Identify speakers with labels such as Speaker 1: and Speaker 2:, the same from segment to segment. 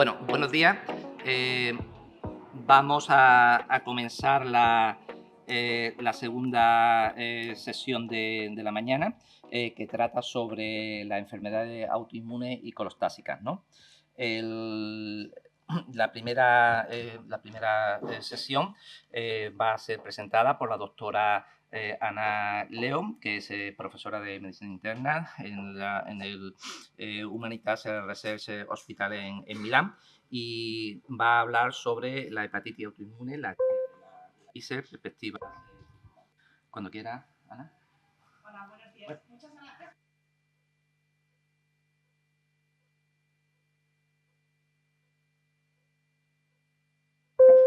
Speaker 1: Bueno, buenos días. Vamos a comenzar la segunda sesión de la mañana, que trata sobre las enfermedades autoinmunes y colostásicas, ¿no? La primera sesión va a ser presentada por la doctora Lleo, que es profesora de medicina interna en el Humanitas Research Hospital en Milán, y va a hablar sobre la hepatitis autoinmune, y perspectiva. Cuando quiera, Ana.
Speaker 2: Hola, buenos días. Muchas gracias.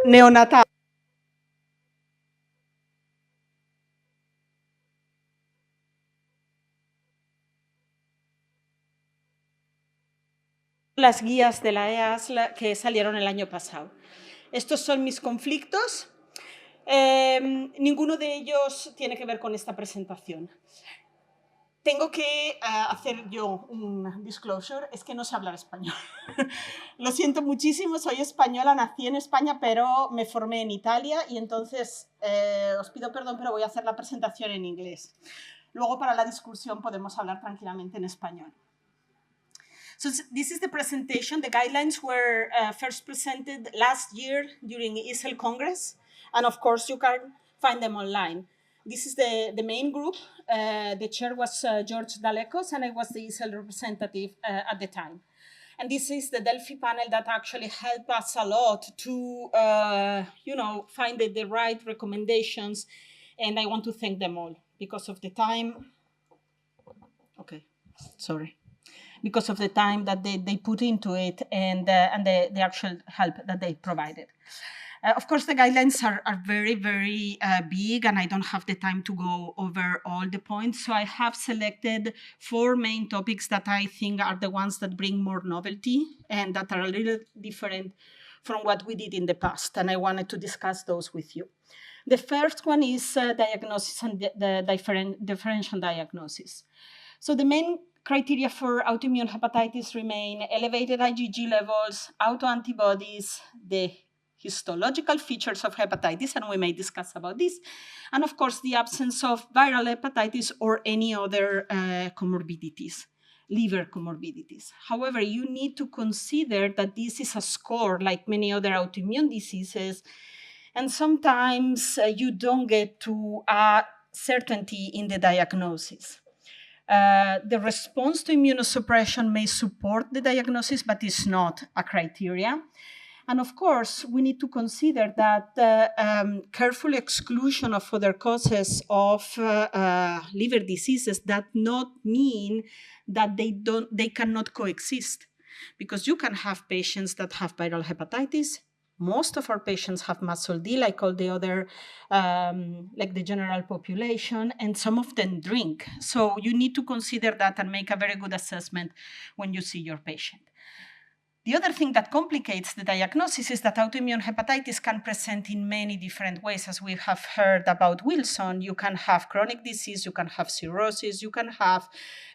Speaker 2: Neonatal. Las guías de la EAS que salieron el año pasado. Estos son mis conflictos. Ninguno de ellos tiene que ver con esta presentación. Tengo que hacer yo un disclosure, es que no sé hablar español. Lo siento muchísimo, soy española, nací en España, pero me formé en Italia y entonces os pido perdón, pero voy a hacer la presentación en inglés. Luego para la discusión podemos hablar tranquilamente en español. So this is the presentation. The guidelines were first presented last year during EASL Congress, and of course you can find them online. This is the main group. The chair was George Dalekos, and I was the EASL representative at the time. And this is the Delphi panel that actually helped us a lot to, find the right recommendations. And I want to thank them all because of the time. Okay, sorry. Because of the time that they put into it and the actual help that they provided. Of course, the guidelines are very, very big, and I don't have the time to go over all the points. So I have selected 4 main topics that I think are the ones that bring more novelty and that are a little different from what we did in the past. And I wanted to discuss those with you. The first one is diagnosis and the differential diagnosis. So the main criteria for autoimmune hepatitis remain elevated IgG levels, autoantibodies, the histological features of hepatitis, and we may discuss about this, and of course the absence of viral hepatitis or any other comorbidities, liver comorbidities. However, you need to consider that this is a score like many other autoimmune diseases, and sometimes you don't get to a certainty in the diagnosis. The response to immunosuppression may support the diagnosis, but is not a criteria. And of course, we need to consider that careful exclusion of other causes of liver diseases does not mean that they cannot coexist, because you can have patients that have viral hepatitis. Most of our patients have MASLD, like all the other, like the general population, and some of them drink. So you need to consider that and make a very good assessment when you see your patient. The other thing that complicates the diagnosis is that autoimmune hepatitis can present in many different ways. As we have heard about Wilson, you can have chronic disease, you can have cirrhosis, you can have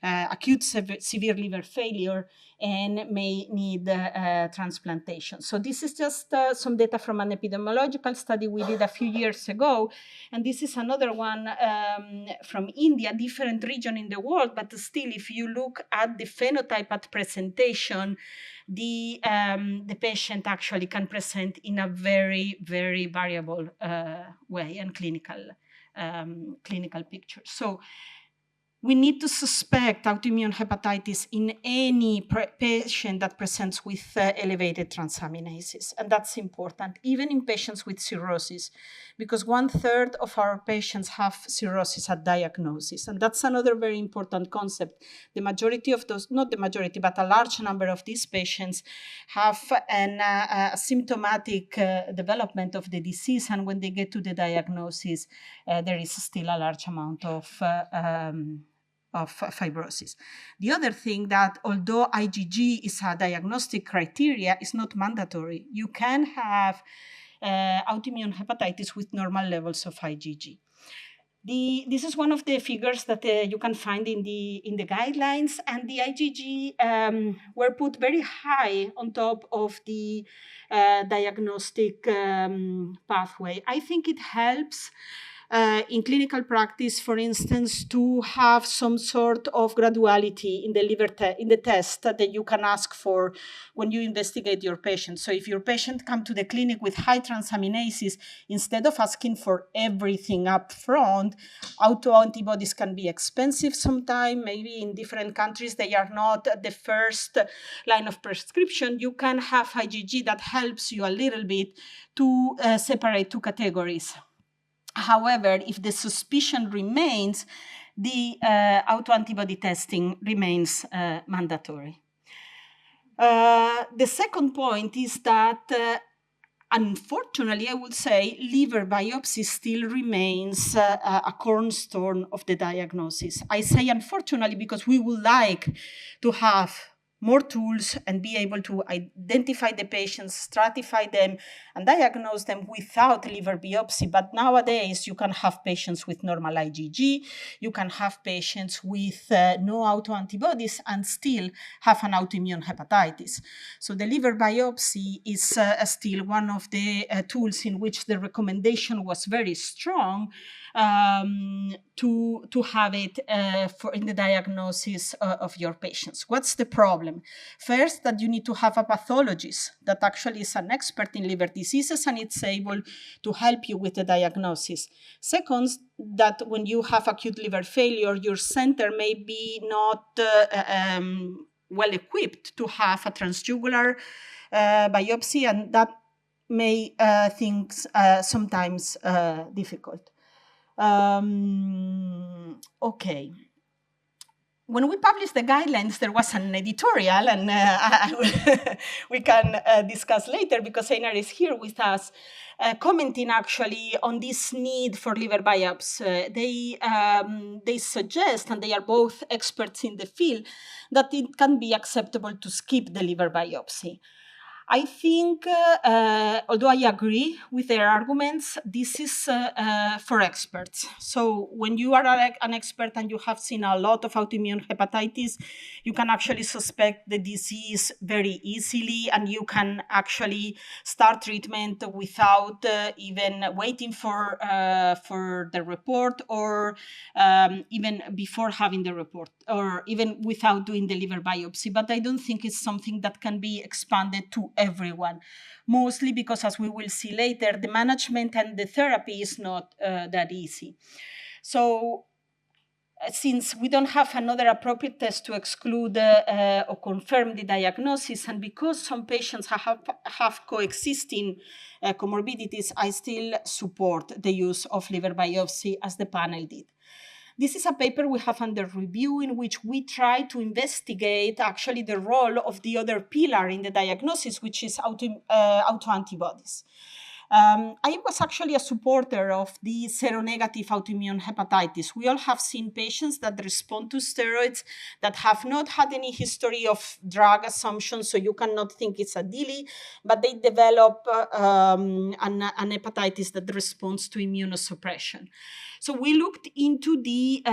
Speaker 2: acute severe liver failure, and may need transplantation. So this is just some data from an epidemiological study we did a few years ago. And this is another one from India, different region in the world, but still, if you look at the phenotype at presentation, the patient actually can present in a very, very variable way and clinical picture. So we need to suspect autoimmune hepatitis in any patient that presents with elevated transaminases. And that's important, even in patients with cirrhosis, because 1/3 of our patients have cirrhosis at diagnosis. And that's another very important concept. The majority of those, not the majority, but a large number of these patients have a symptomatic development of the disease. And when they get to the diagnosis, there is still a large amount of fibrosis. The other thing that although IgG is a diagnostic criteria, is not mandatory. You can have autoimmune hepatitis with normal levels of IgG. This is one of the figures that you can find in the guidelines, and the IgG were put very high on top of the diagnostic pathway. I think it helps in clinical practice, for instance, to have some sort of graduality in the in the test that you can ask for when you investigate your patient. So if your patient come to the clinic with high transaminases, instead of asking for everything up front, autoantibodies can be expensive sometimes. Maybe in different countries, they are not the first line of prescription. You can have IgG that helps you a little bit to separate two categories. However, if the suspicion remains, the autoantibody testing remains mandatory. The second point is that, unfortunately, I would say liver biopsy still remains a cornerstone of the diagnosis. I say unfortunately because we would like to have more tools and be able to identify the patients, stratify them, and diagnose them without liver biopsy. But nowadays, you can have patients with normal IgG, you can have patients with no autoantibodies and still have an autoimmune hepatitis. So the liver biopsy is still one of the tools in which the recommendation was very strong to have it in the diagnosis of your patients. What's the problem? First, that you need to have a pathologist that actually is an expert in liver diseases and it's able to help you with the diagnosis. Second, that when you have acute liver failure, your center may be not well equipped to have a transjugular biopsy, and that may things sometimes difficult. Okay. When we published the guidelines, there was an editorial, and we can discuss later because Einar is here with us, commenting actually on this need for liver biopsy. They suggest, and they are both experts in the field, that it can be acceptable to skip the liver biopsy. I think, although I agree with their arguments, this is for experts. So when you are an expert and you have seen a lot of autoimmune hepatitis, you can actually suspect the disease very easily, and you can actually start treatment without even waiting for the report, or even before having the report, or even without doing the liver biopsy. But I don't think it's something that can be expanded to everyone, mostly because, as we will see later, the management and the therapy is not that easy. So since we don't have another appropriate test to exclude or confirm the diagnosis, and because some patients have coexisting comorbidities, I still support the use of liver biopsy as the panel did. This is a paper we have under review in which we try to investigate actually the role of the other pillar in the diagnosis, which is autoantibodies. I was actually a supporter of the seronegative autoimmune hepatitis. We all have seen patients that respond to steroids that have not had any history of drug assumption, so you cannot think it's a DILI, but they develop an hepatitis that responds to immunosuppression. So we looked into the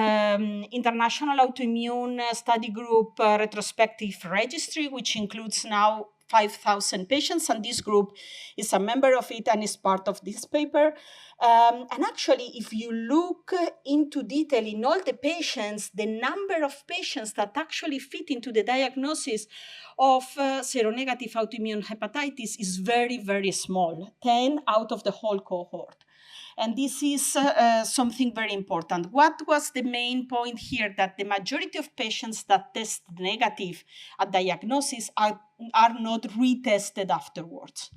Speaker 2: International Autoimmune Study Group retrospective registry, which includes now 5,000 patients, and this group is a member of it and is part of this paper. And actually, if you look into detail in all the patients, the number of patients that actually fit into the diagnosis of seronegative autoimmune hepatitis is very, very small, 10 out of the whole cohort. And this is something very important. What was the main point here? That the majority of patients that test negative at diagnosis are not retested afterwards.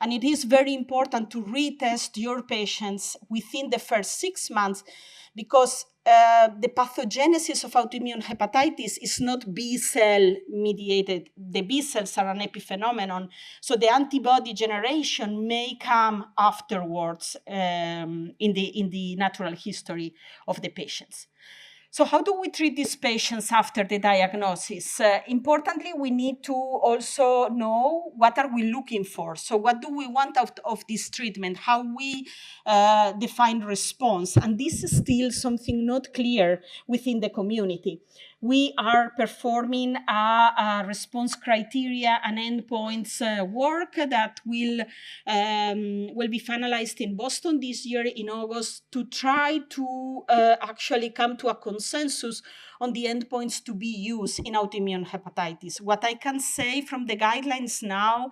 Speaker 2: And it is very important to retest your patients within the first 6 months, because the pathogenesis of autoimmune hepatitis is not B-cell mediated. The B cells are an epiphenomenon, so the antibody generation may come afterwards in the natural history of the patients. So how do we treat these patients after the diagnosis? Importantly, we need to also know what are we looking for. So what do we want out of this treatment? How we define response? And this is still something not clear within the community. We are performing a response criteria and endpoints work that will be finalized in Boston this year in August to try to actually come to a consensus on the endpoints to be used in autoimmune hepatitis. What I can say from the guidelines now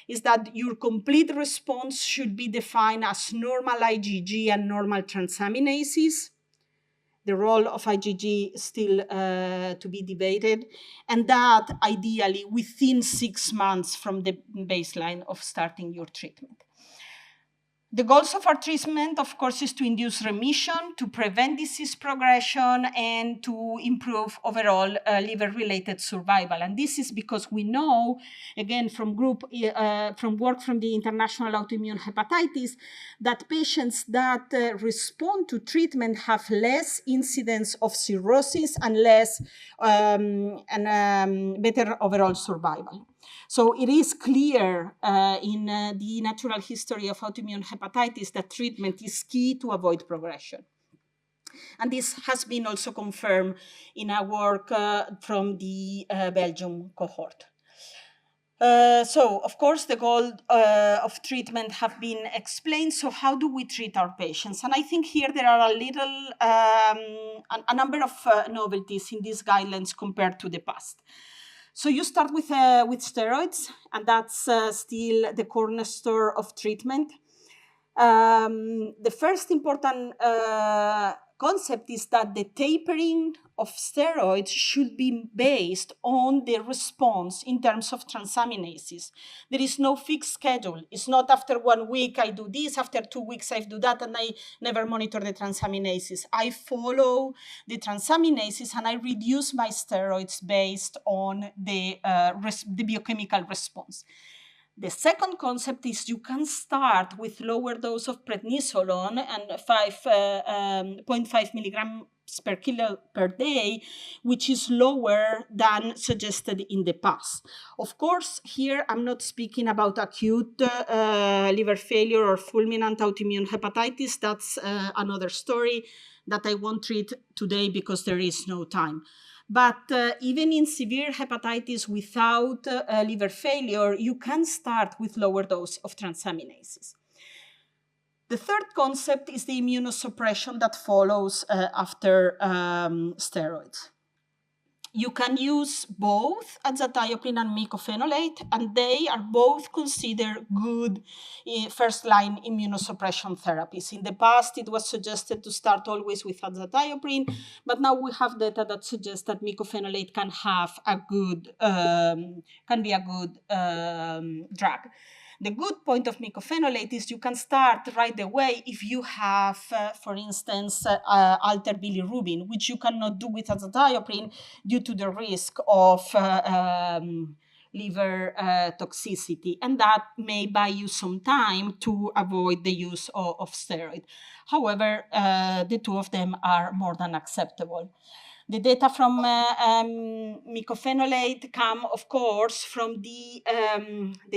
Speaker 2: is that your complete response should be defined as normal IgG and normal transaminases. The role of IgG is still to be debated, and that ideally within 6 months from the baseline of starting your treatment. The goals of our treatment, of course, is to induce remission, to prevent disease progression, and to improve overall liver-related survival. And this is because we know, again, from work from the International Autoimmune Hepatitis, that patients that respond to treatment have less incidence of cirrhosis and better overall survival. So it is clear in the natural history of autoimmune hepatitis that treatment is key to avoid progression. And this has been also confirmed in our work from the Belgium cohort. So, of course, the goal of treatment have been explained. So how do we treat our patients? And I think here there are a number of novelties in these guidelines compared to the past. So you start with steroids, and that's still the cornerstone of treatment. The first important concept is that the tapering of steroids should be based on the response in terms of transaminases. There is no fixed schedule. It's not after 1 week I do this, after 2 weeks I do that, and I never monitor the transaminases. I follow the transaminases and I reduce my steroids based on the biochemical response. The second concept is you can start with lower dose of prednisolone and 0.5 milligrams per kilo per day, which is lower than suggested in the past. Of course, here I'm not speaking about acute liver failure or fulminant autoimmune hepatitis. That's another story that I won't treat today because there is no time. But even in severe hepatitis without liver failure, you can start with lower dose of transaminases. The third concept is the immunosuppression that follows after steroids. You can use both azathioprine and mycophenolate, and they are both considered good first-line immunosuppression therapies. In the past, it was suggested to start always with azathioprine, but now we have data that suggests that mycophenolate can be a good drug. The good point of mycophenolate is you can start right away if you have, for instance, altered bilirubin, which you cannot do with azathioprine due to the risk of liver toxicity, and that may buy you some time to avoid the use of steroid. However, the two of them are more than acceptable. The data from mycophenolate come, of course, from the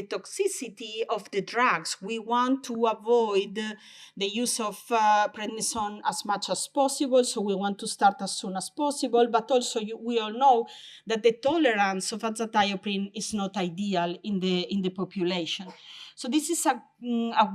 Speaker 2: toxicity of the drugs. We want to avoid the use of prednisone as much as possible, so we want to start as soon as possible, but also we all know that the tolerance of azathioprine is not ideal in the population. So this is a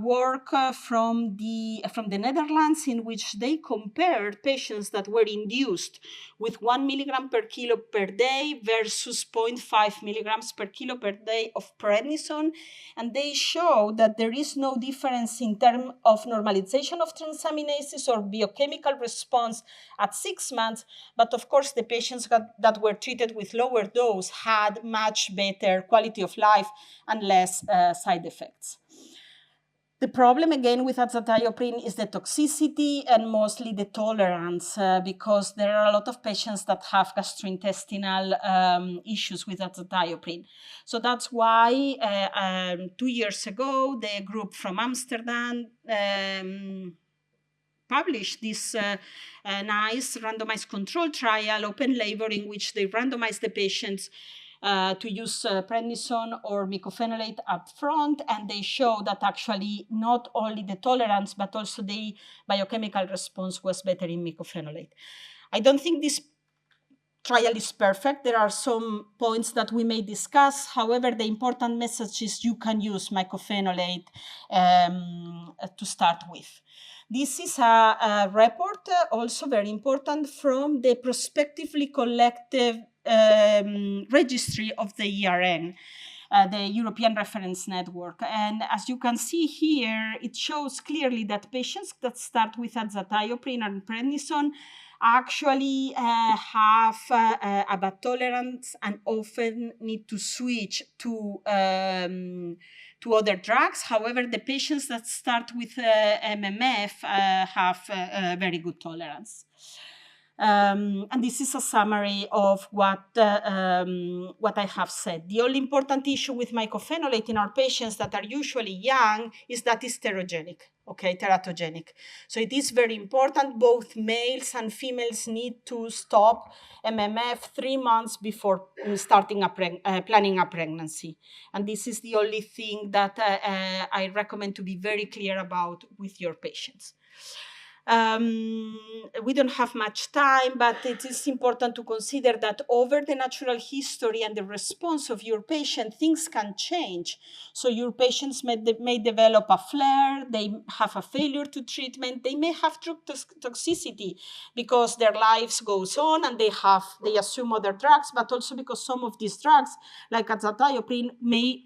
Speaker 2: work from the Netherlands in which they compared patients that were induced with 1 milligram per kilo per day versus 0.5 milligrams per kilo per day of prednisone, and they show that there is no difference in terms of normalization of transaminases or biochemical response at 6 months, but of course the patients that were treated with lower dose had much better quality of life and less side effects. The problem again with azathioprine is the toxicity and mostly the tolerance because there are a lot of patients that have gastrointestinal issues with azathioprine. So that's why 2 years ago, the group from Amsterdam published this nice randomized control trial, open label, in which they randomized the patients to use prednisone or mycophenolate up front, and they show that actually not only the tolerance but also the biochemical response was better in mycophenolate. I don't think this trial is perfect. There are some points that we may discuss. However, the important message is you can use mycophenolate to start with. This is a report, also very important, from the prospectively collected registry of the ERN, the European Reference Network. And as you can see here, it shows clearly that patients that start with azathioprine and prednisone actually have a bad tolerance and often need to switch to other drugs. However, the patients that start with MMF have very good tolerance. And this is a summary of what I have said. The only important issue with mycophenolate in our patients that are usually young is that it's teratogenic. Okay, teratogenic. So it is very important. Both males and females need to stop MMF 3 months before starting planning a pregnancy. And this is the only thing that I recommend to be very clear about with your patients. We don't have much time, but it is important to consider that over the natural history and the response of your patient, things can change. So your patients may develop a flare, they have a failure to treatment, they may have drug toxicity because their lives goes on and they assume other drugs, but also because some of these drugs, like azathioprine, may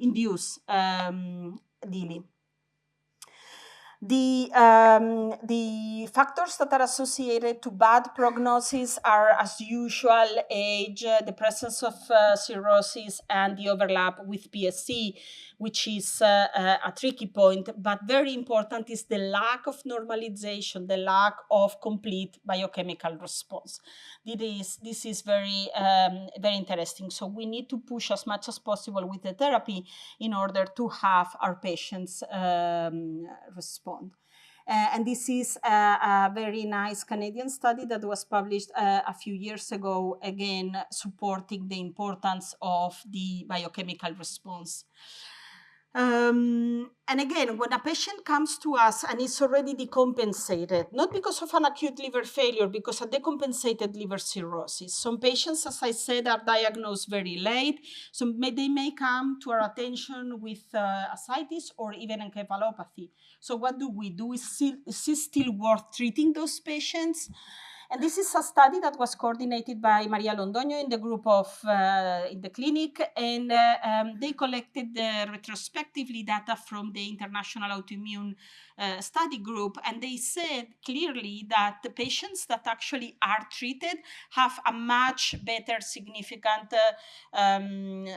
Speaker 2: induce DILI. The factors that are associated to bad prognosis are, as usual, age, the presence of cirrhosis, and the overlap with PSC, which is a tricky point. But very important is the lack of normalization, the lack of complete biochemical response. This is very, very interesting. So we need to push as much as possible with the therapy in order to have our patients respond. And this is a very nice Canadian study that was published a few years ago, again, supporting the importance of the biochemical response. And again, when a patient comes to us and is already decompensated, not because of an acute liver failure, because of decompensated liver cirrhosis. Some patients, as I said, are diagnosed very late. So they may come to our attention with ascites or even encephalopathy. So what do we do? Is it still worth treating those patients? And this is a study that was coordinated by Maria Londoño in the group of in the clinic, and they collected retrospectively data from the International Autoimmune Study Group, and they said clearly that the patients that actually are treated have a much better significant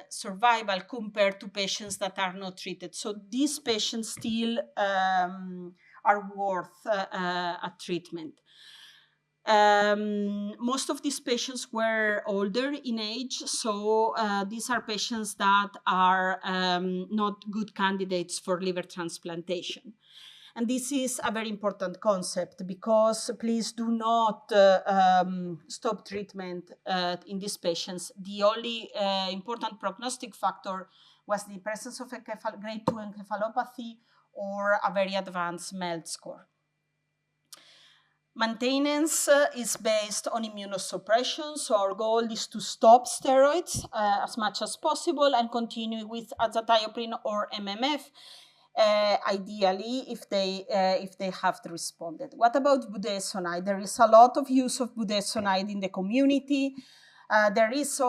Speaker 2: survival compared to patients that are not treated. So these patients still are worth a treatment. Most of these patients were older in age, so these are patients that are not good candidates for liver transplantation. And this is a very important concept, because please do not stop treatment in these patients. The only important prognostic factor was the presence of grade 2 encephalopathy or a very advanced MELD score. Maintenance is based on immunosuppression, so our goal is to stop steroids as much as possible and continue with azathioprine or MMF, ideally if they have responded. What about budesonide? There is a lot of use of budesonide in the community. There was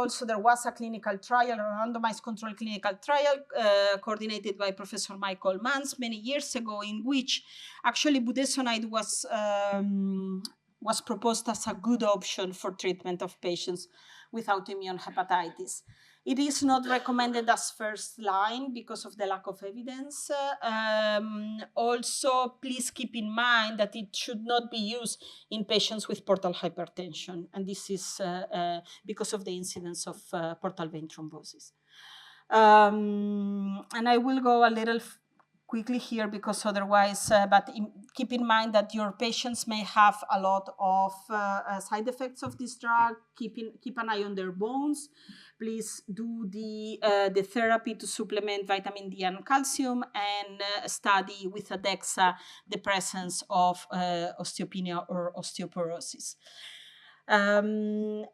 Speaker 2: a clinical trial, a randomized controlled clinical trial coordinated by Professor Michael Manns many years ago, in which actually budesonide was proposed as a good option for treatment of patients with autoimmune hepatitis. It is not recommended as first line because of the lack of evidence. Also, please keep in mind that it should not be used in patients with portal hypertension, and this is because of the incidence of portal vein thrombosis. And I will go a little quickly here because otherwise, keep in mind that your patients may have a lot of side effects of this drug. Keep an eye on their bones. Please do the therapy to supplement vitamin D and calcium, and study with a DEXA the presence of osteopenia or osteoporosis.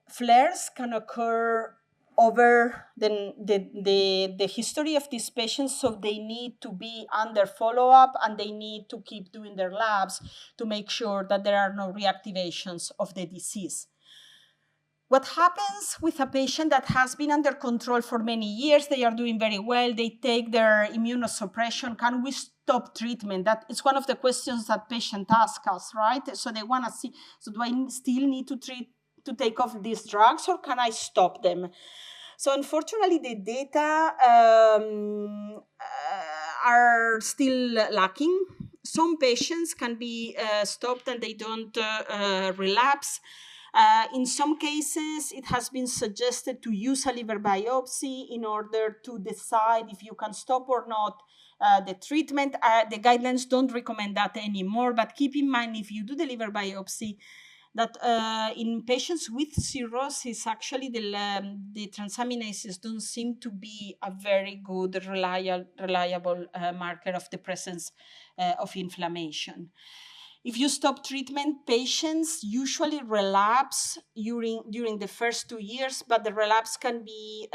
Speaker 2: Flares can occur over the history of these patients, so they need to be under follow-up, and they need to keep doing their labs to make sure that there are no reactivations of the disease. What happens with a patient that has been under control for many years? They are doing very well, they take their immunosuppression. Can we stop treatment? That is one of the questions that patients ask us, right? So they want to see, so do I still need to take off these drugs, or can I stop them? So unfortunately, the data are still lacking. Some patients can be stopped and they don't relapse. In some cases, it has been suggested to use a liver biopsy in order to decide if you can stop or not the treatment. The guidelines don't recommend that anymore, but keep in mind, if you do the liver biopsy, that in patients with cirrhosis, actually the transaminases don't seem to be a very good, reliable marker of the presence of inflammation. If you stop treatment, patients usually relapse during the first 2 years, but the relapse can be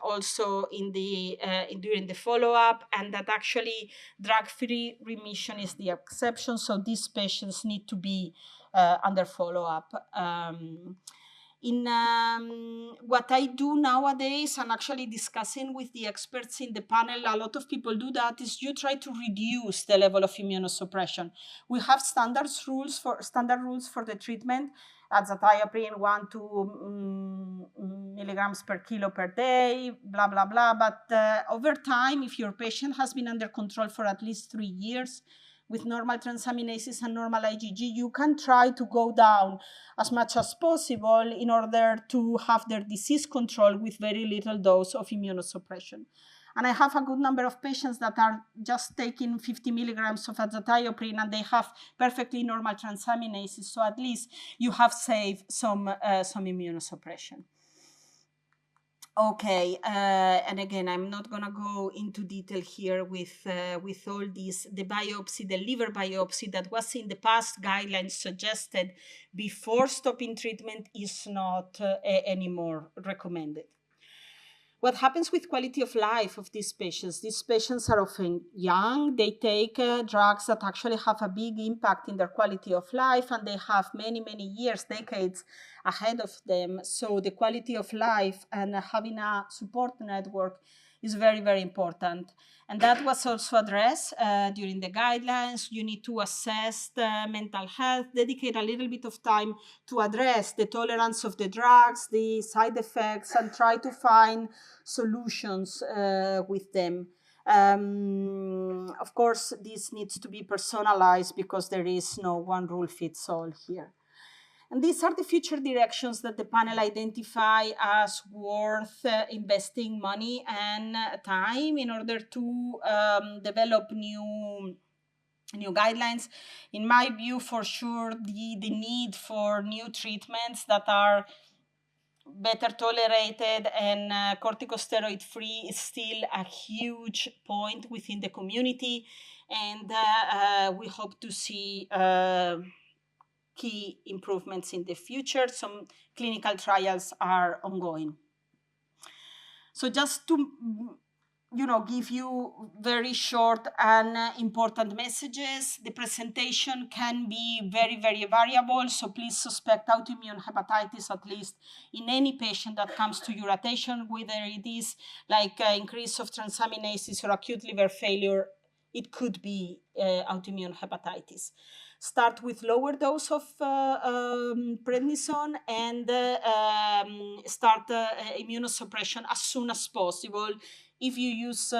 Speaker 2: also during the follow-up, and that actually drug-free remission is the exception. So these patients need to be under follow-up. What I do nowadays, and actually discussing with the experts in the panel, a lot of people do that, is you try to reduce the level of immunosuppression. We have standard rules for the treatment, azathioprine 1-2 milligrams per kilo per day, blah, blah, blah. But over time, if your patient has been under control for at least 3 years, with normal transaminases and normal IgG, you can try to go down as much as possible in order to have their disease control with very little dose of immunosuppression. And I have a good number of patients that are just taking 50 milligrams of azathioprine, and they have perfectly normal transaminases. So at least you have saved some immunosuppression. Okay, and again, I'm not gonna go into detail here with all these. The biopsy, the liver biopsy that was in the past guidelines suggested before stopping treatment is not anymore recommended. What happens with quality of life of these patients? These patients are often young. They take drugs that actually have a big impact in their quality of life, and they have many, many years, decades ahead of them. So the quality of life and having a support network is very, very important. And that was also addressed during the guidelines. You need to assess the mental health, dedicate a little bit of time to address the tolerance of the drugs, the side effects, and try to find solutions with them. Of course, this needs to be personalized because there is no one rule fits all here. And these are the future directions that the panel identify as worth investing money and time in order to develop new guidelines. In my view, for sure, the need for new treatments that are better tolerated and corticosteroid-free is still a huge point within the community, and we hope to see key improvements in the future. Some clinical trials are ongoing. So just to give you very short and important messages, the presentation can be very, very variable. So please suspect autoimmune hepatitis, at least in any patient that comes to your attention, whether it is like increase of transaminases or acute liver failure, it could be autoimmune hepatitis. Start with lower dose of prednisone and start immunosuppression as soon as possible. If you use,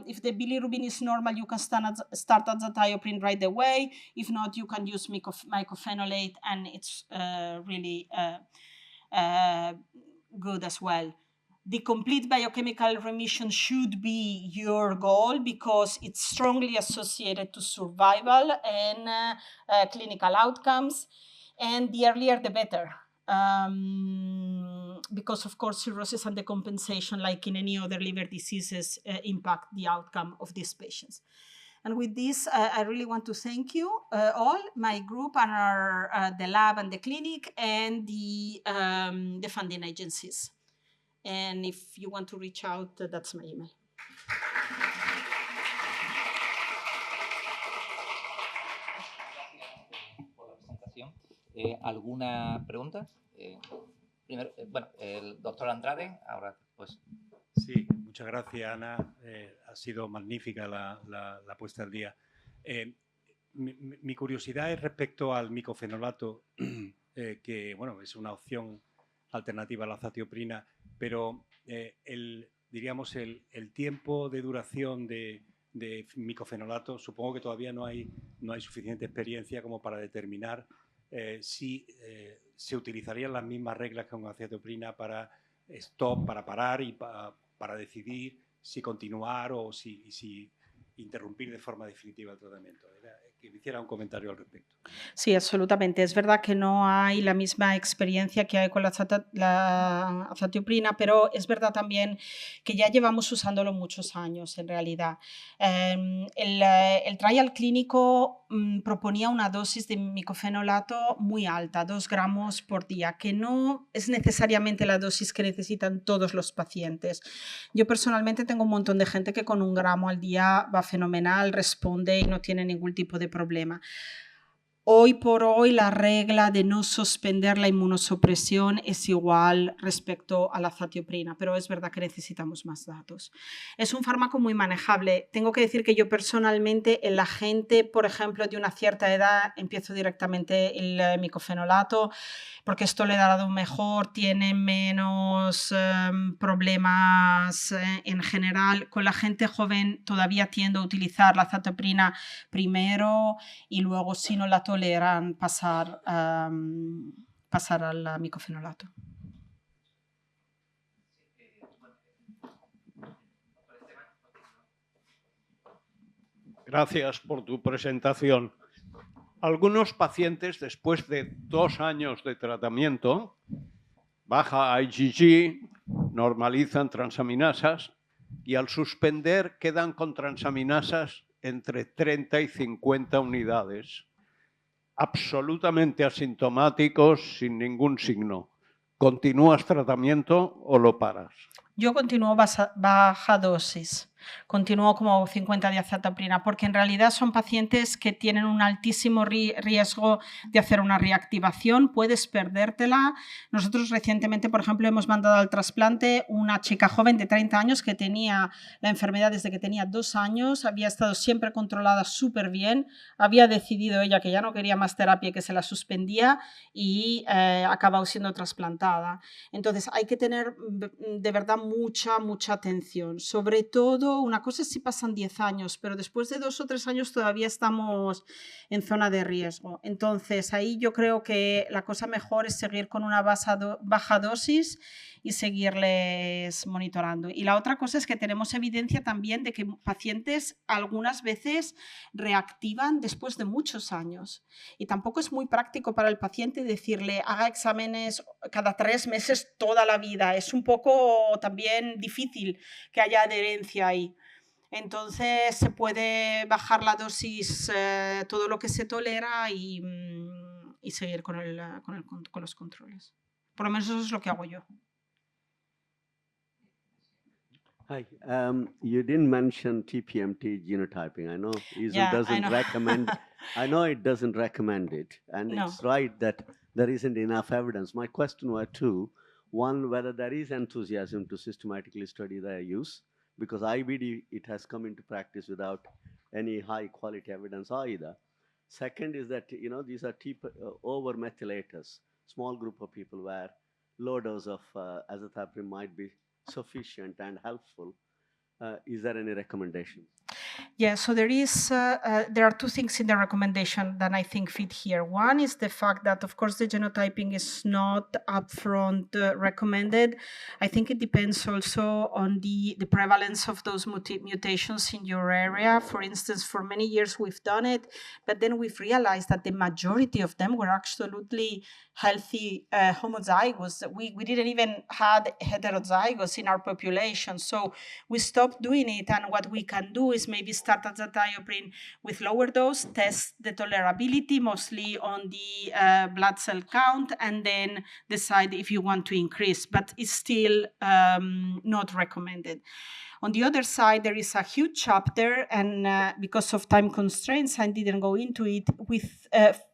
Speaker 2: if the bilirubin is normal, you can start azathioprine right away. If not, you can use mycophenolate, and it's really good as well. the complete biochemical remission should be your goal because it's strongly associated to survival and clinical outcomes, and the earlier the better. Because of course cirrhosis and decompensation, like in any other liver diseases, impact the outcome of these patients. And with this, I really want to thank you all, my group and the lab and the clinic and the funding agencies. And if you want to reach out, that's my email.
Speaker 1: Por la presentación. ¿Alguna pregunta? Primero, bueno, el doctor Andrade, ahora pues.
Speaker 3: Sí, muchas gracias, Ana. Ha sido magnífica la puesta al día. Mi curiosidad es respecto al micofenolato, que bueno, es una opción alternativa a la azatioprina, pero diríamos el tiempo de duración de micofenolato, supongo que todavía no hay suficiente experiencia como para determinar si se utilizarían las mismas reglas que con azatioprina para stop, para parar y para decidir si continuar o si interrumpir de forma definitiva el tratamiento. Que me hiciera un comentario al respecto.
Speaker 2: Sí, absolutamente. Es verdad que no hay la misma experiencia que hay con la azatioprina, pero es verdad también que ya llevamos usándolo muchos años en realidad. El trial clínico proponía una dosis de micofenolato muy alta, 2 gramos por día, que no es necesariamente la dosis que necesitan todos los pacientes. Yo personalmente tengo un montón de gente que con 1 gramo al día va fenomenal, responde y no tiene ningún tipo de problema. Hoy por hoy la regla de no suspender la inmunosupresión es igual respecto a la azatioprina, pero es verdad que necesitamos más datos. Es un fármaco muy manejable. Tengo que decir que yo personalmente en la gente, por ejemplo, de una cierta edad, empiezo directamente el micofenolato porque es tolerado mejor, tiene menos problemas en general. Con la gente joven todavía tiendo a utilizar la azatioprina primero y luego, si no la toleran, pasar al micofenolato.
Speaker 4: Gracias por tu presentación. Algunos pacientes, después de 2 años de tratamiento, baja IgG, normalizan transaminasas y al suspender quedan con transaminasas entre 30 y 50 unidades, absolutamente asintomáticos, sin ningún signo. ¿Continúas tratamiento o lo paras?
Speaker 2: Yo continúo baja dosis. Continúo como 50 de azatioprina, porque en realidad son pacientes que tienen un altísimo riesgo de hacer una reactivación, puedes perdértela. Nosotros recientemente, por ejemplo, hemos mandado al trasplante una chica joven de 30 años que tenía la enfermedad desde que tenía 2 años, había estado siempre controlada súper bien, había decidido ella que ya no quería más terapia y que se la suspendía y ha acabado siendo trasplantada. Entonces hay que tener de verdad mucha atención, sobre todo. Una cosa es si pasan 10 años, pero después de 2 o 3 años todavía estamos en zona de riesgo. Entonces, ahí yo creo que la cosa mejor es seguir con una baja dosis y seguirles monitorando. Y la otra cosa es que tenemos evidencia también de que pacientes algunas veces reactivan después de muchos años. Y tampoco es muy práctico para el paciente decirle haga exámenes cada 3 meses toda la vida. Es un poco también difícil que haya adherencia ahí. Entonces se puede bajar la dosis, todo lo que se tolera y seguir con los controles. Por lo menos eso es lo que hago yo.
Speaker 5: Hi, you didn't mention TPMT genotyping. I know EASL doesn't recommend. I know it doesn't recommend it, and it's right that there isn't enough evidence. My question were 2. One, whether there is enthusiasm to systematically study their use, because IBD, it has come into practice without any high quality evidence either. Second is that, you know, these are over methylators, small group of people where low dose of azathioprine might be sufficient and helpful. Is there any recommendation?
Speaker 2: Yeah, so there are two things in the recommendation that I think fit here. One is the fact that, of course, the genotyping is not upfront recommended. I think it depends also on the prevalence of those mutations in your area. For instance, for many years we've done it, but then we've realized that the majority of them were absolutely healthy homozygous. We didn't even had heterozygous in our population. So we stopped doing it, and what we can do is maybe start azathioprine with lower dose, test the tolerability mostly on the blood cell count, and then decide if you want to increase, but it's still not recommended. On the other side, there is a huge chapter, and because of time constraints, I didn't go into it, with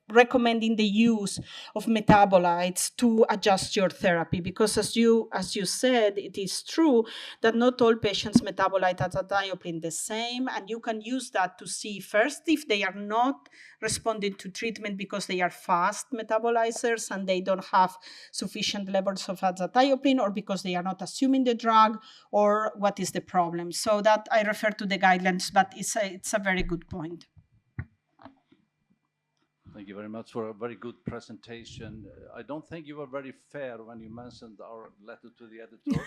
Speaker 2: recommending the use of metabolites to adjust your therapy, because as you said, it is true that not all patients metabolite azathioprine the same, and you can use that to see first if they are not responding to treatment because they are fast metabolizers and they don't have sufficient levels of azathioprine, or because they are not assuming the drug, or what is the problem. So that I refer to the guidelines, but it's a very good point.
Speaker 6: Thank you very much for a very good presentation. I don't think you were very fair when you mentioned our letter to the editor,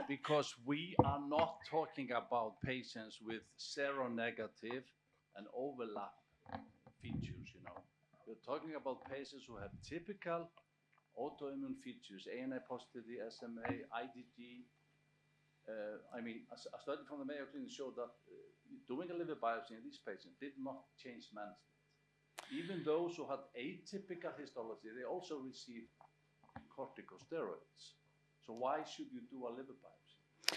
Speaker 6: because we are not talking about patients with seronegative and overlap features, you know. We're talking about patients who have typical autoimmune features, ANA positivity, SMA, IgG. I mean, a study from the Mayo Clinic showed that doing a liver biopsy in these patients did not change management. Even those who had atypical histology, they also received corticosteroids. So why should you do a liver biopsy?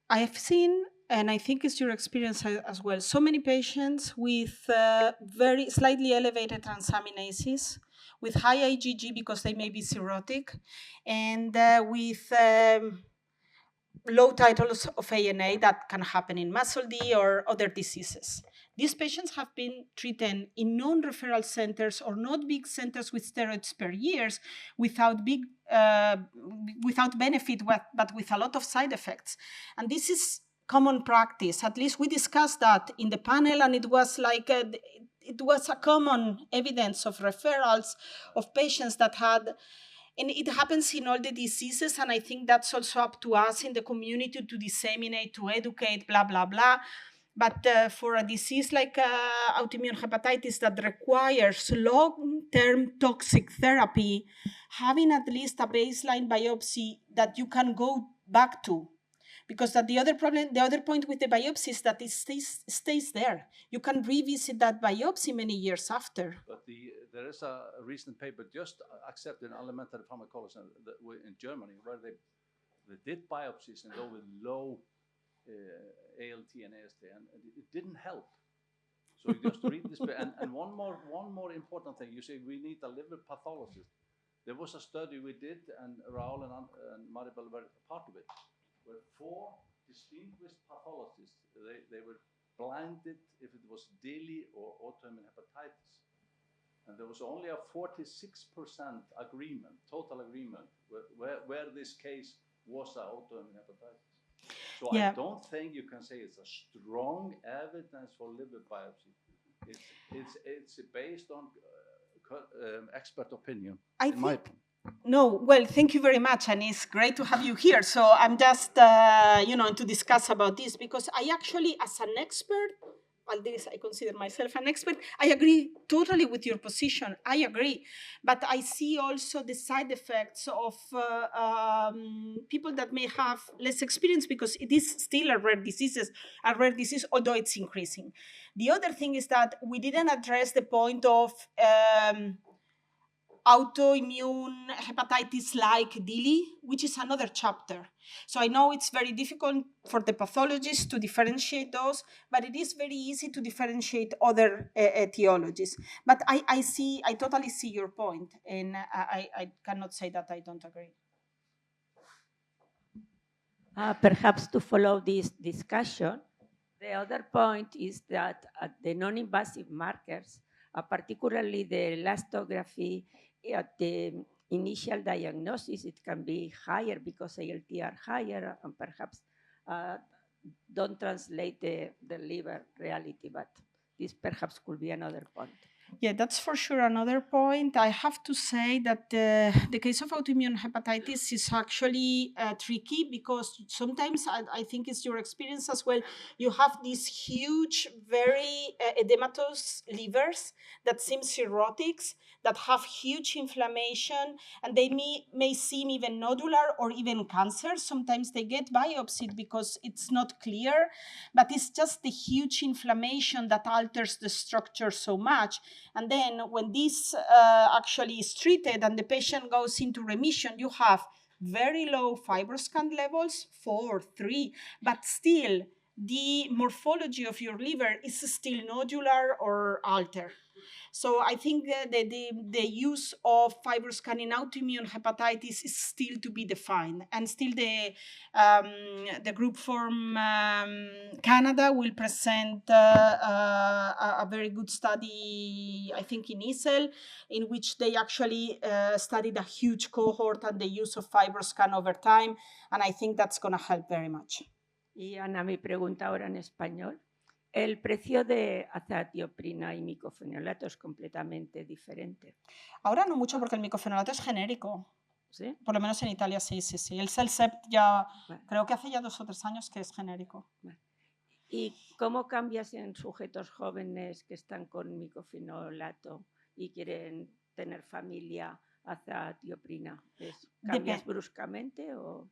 Speaker 2: I have seen, and I think it's your experience as well, so many patients with very slightly elevated transaminases, with high IgG because they may be cirrhotic, and with low titles of ANA that can happen in muscle D or other diseases. These patients have been treated in non-referral centers or not big centers with steroids per years without benefit, but with a lot of side effects. And this is common practice. At least we discussed that in the panel, and it was like it was a common evidence of referrals of patients that had. And it happens in all the diseases, and I think that's also up to us in the community to disseminate, to educate, blah, blah, blah. But for a disease like autoimmune hepatitis that requires long-term toxic therapy, having at least a baseline biopsy that you can go back to, because that the other point with the biopsy is that it stays there. You can revisit that biopsy many years after.
Speaker 6: But there is a recent paper just accepted in elementary pharmacology in Germany, where they did biopsies and go with low ALT and AST, and it didn't help. So you just read this. And one more important thing, you say we need a liver pathologist. There was a study we did, and Raul and Maribel were part of it, where 4 distinguished pathologists, they were blinded if it was DILI or autoimmune hepatitis. And there was only a 46% agreement, total agreement, where this case was autoimmune hepatitis. So yeah. I don't think you can say it's a strong evidence for liver biopsy. It's based on expert opinion, in my opinion.
Speaker 2: No, well, thank you very much, and it's great to have you here. So I'm just, to discuss about this, because I actually, as an expert, at least I consider myself an expert, I agree totally with your position. I agree. But I see also the side effects of people that may have less experience, because it is still a rare disease, although it's increasing. The other thing is that we didn't address the point of autoimmune hepatitis like DILI, which is another chapter. So I know it's very difficult for the pathologists to differentiate those, but it is very easy to differentiate other etiologies. But I totally see your point, and I cannot say that I don't agree.
Speaker 7: Perhaps to follow this discussion, the other point is that the non-invasive markers, particularly the elastography, at the initial diagnosis, it can be higher because ALT are higher, and perhaps don't translate the liver reality, but this perhaps could be another point.
Speaker 2: Yeah, that's for sure another point. I have to say that the case of autoimmune hepatitis is actually tricky because sometimes I think it's your experience as well. You have these huge, very edematous livers that seem cirrhotics, that have huge inflammation, and they may seem even nodular or even cancer. Sometimes they get biopsied because it's not clear, but it's just the huge inflammation that alters the structure so much. And then when this actually is treated and the patient goes into remission, you have very low FibroScan levels, 4, 3, but still the morphology of your liver is still nodular or altered. So I think the use of FibroScan in autoimmune hepatitis is still to be defined, and still the group from Canada will present a very good study, I think in ISEL, in which they actually studied a huge cohort and the use of FibroScan over time, and I think that's going to help very much.
Speaker 7: Y Ana, mi pregunta ahora en español. El precio de azatioprina y micofenolato es completamente diferente.
Speaker 2: Ahora no mucho porque el micofenolato es genérico.
Speaker 7: ¿Sí?
Speaker 2: Por lo menos en Italia sí. El Celcept ya, creo que hace ya 2 o 3 años que es genérico.
Speaker 7: ¿Y cómo cambias en sujetos jóvenes que están con micofenolato y quieren tener familia azatioprina? ¿Cambias bruscamente? O?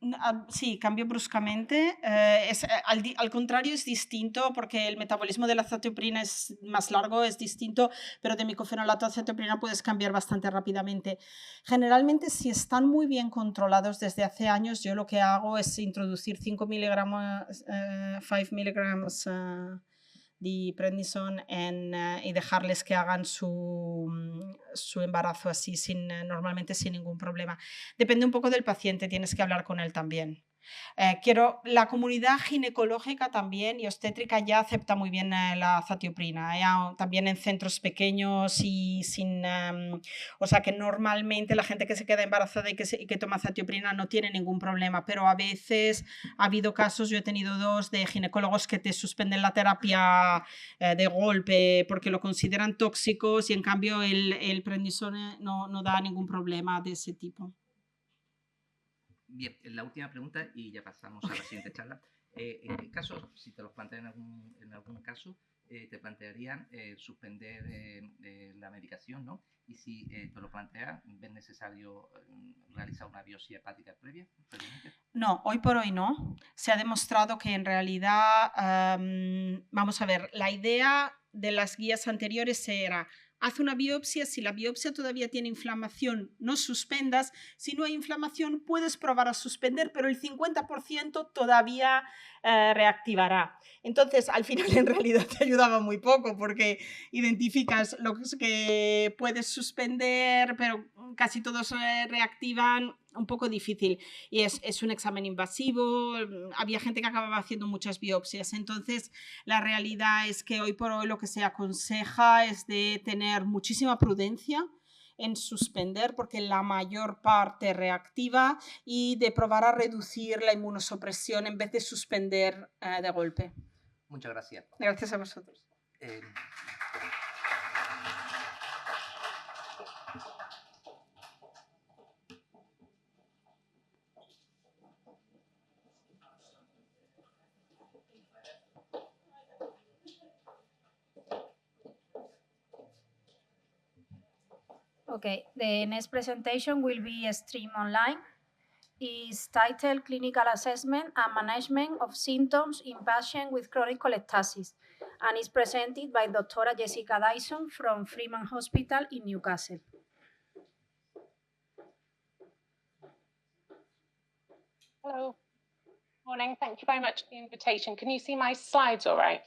Speaker 2: Sí, cambio bruscamente. Al contrario, es distinto porque el metabolismo de la azatioprina es más largo, es distinto, pero de micofenolato a azatioprina puedes cambiar bastante rápidamente. Generalmente, si están muy bien controlados desde hace años, yo lo que hago es introducir 5 miligramos de prednisone y dejarles que hagan su embarazo así, normalmente sin ningún problema. Depende un poco del paciente, tienes que hablar con él también. La comunidad ginecológica también y obstétrica ya acepta muy bien la azatioprina, también en centros pequeños y o sea que normalmente la gente que se queda embarazada y que toma azatioprina no tiene ningún problema, pero a veces ha habido casos, yo he tenido 2 de ginecólogos que te suspenden la terapia de golpe porque lo consideran tóxicos y en cambio el prednisone no da ningún problema de ese tipo.
Speaker 1: Bien, la última pregunta y ya pasamos a la siguiente charla. ¿En qué casos, si te los plantean en algún caso, te plantearían suspender la medicación, ¿no? Y si te lo plantean, ¿ves necesario realizar una biopsia hepática previa?
Speaker 2: No, hoy por hoy no. Se ha demostrado que en realidad, vamos a ver, la idea de las guías anteriores era: haz una biopsia, si la biopsia todavía tiene inflamación, no suspendas. Si no hay inflamación, puedes probar a suspender, pero el 50% todavía reactivará. Entonces, al final, en realidad te ayudaba muy poco porque identificas lo que puedes suspender, pero casi todos reactivan. Un poco difícil y es un examen invasivo, había gente que acababa haciendo muchas biopsias, entonces la realidad es que hoy por hoy lo que se aconseja es de tener muchísima prudencia en suspender porque la mayor parte reactiva y de probar a reducir la inmunosupresión en vez de suspender de golpe.
Speaker 1: Muchas gracias.
Speaker 2: Gracias a vosotros.
Speaker 8: Okay, the next presentation will be streamed online. It's titled Clinical Assessment and Management of Symptoms in Patients with Chronic Cholestasis, and is presented by Dr. Jessica Dyson from Freeman Hospital in Newcastle.
Speaker 9: Hello. Morning. Thank you very much for the invitation. Can you see my slides all right?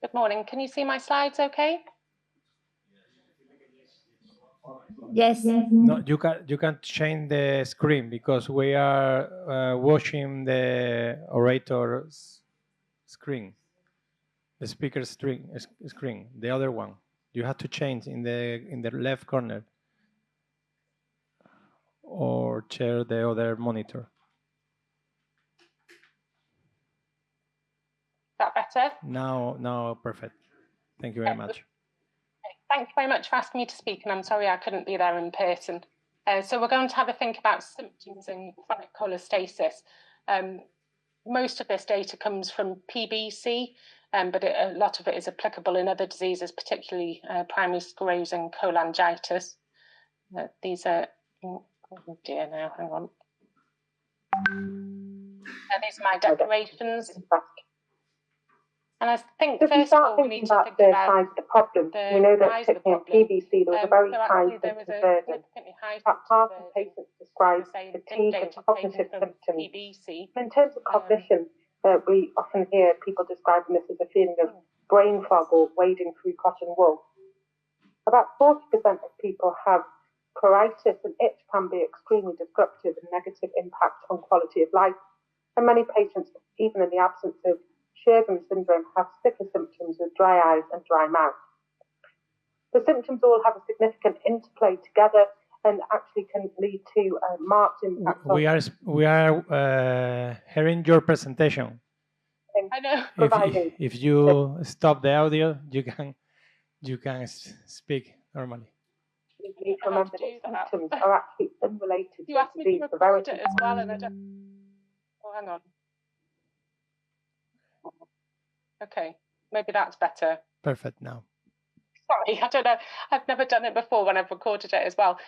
Speaker 9: Good morning. Can you see my slides okay?
Speaker 8: Yes.
Speaker 10: No, you can't change the screen because we are watching the orator's screen, the speaker's screen, the other one. You have to change in the left corner or share the other monitor.
Speaker 9: Is that better?
Speaker 10: Now, perfect. Thank you very much.
Speaker 9: Thank you very much for asking me to speak, and I'm sorry I couldn't be there in person. So we're going to have a think about symptoms in chronic cholestasis. Most of this data comes from PBC, but a lot of it is applicable in other diseases, particularly primary sclerosing cholangitis. These are, oh dear, now, hang on. These are my declarations. And I think first of all, we need to think about the problem. We know that in PBC there was a very high symptom burden. About half of patients described fatigue and cognitive symptoms. In terms of cognition, we often hear people describing this as a feeling of brain fog or wading through cotton wool. About 40% of people have pruritus, and itch can be extremely disruptive and negative impact on quality of life. And many patients, even in the absence of Sjögren's syndrome, have sicker symptoms with dry eyes and dry mouth. The symptoms all have a significant interplay together and actually can lead to marked impact.
Speaker 10: We are hearing your presentation.
Speaker 9: I know.
Speaker 10: If you stop the audio, you can speak normally.
Speaker 9: You need to remember that symptoms are actually unrelated to disease severity. As well, and I don't... Oh, hang on. Okay, maybe that's better.
Speaker 10: Perfect now.
Speaker 9: Sorry, I don't know. I've never done it before when I've recorded it as well.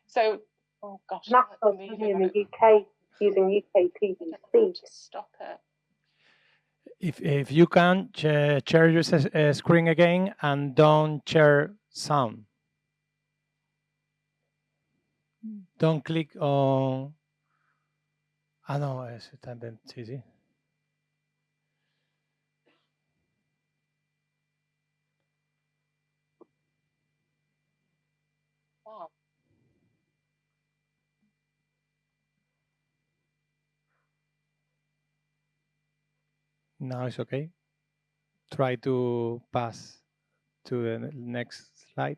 Speaker 9: So, oh gosh. National study in the UK using UK PBC. Just stop it.
Speaker 10: If you can, share your screen again and don't share sound. Don't click on... Ah, no, está bien. Sí.
Speaker 9: Wow.
Speaker 10: Now it's okay. Try to pass to the next slide.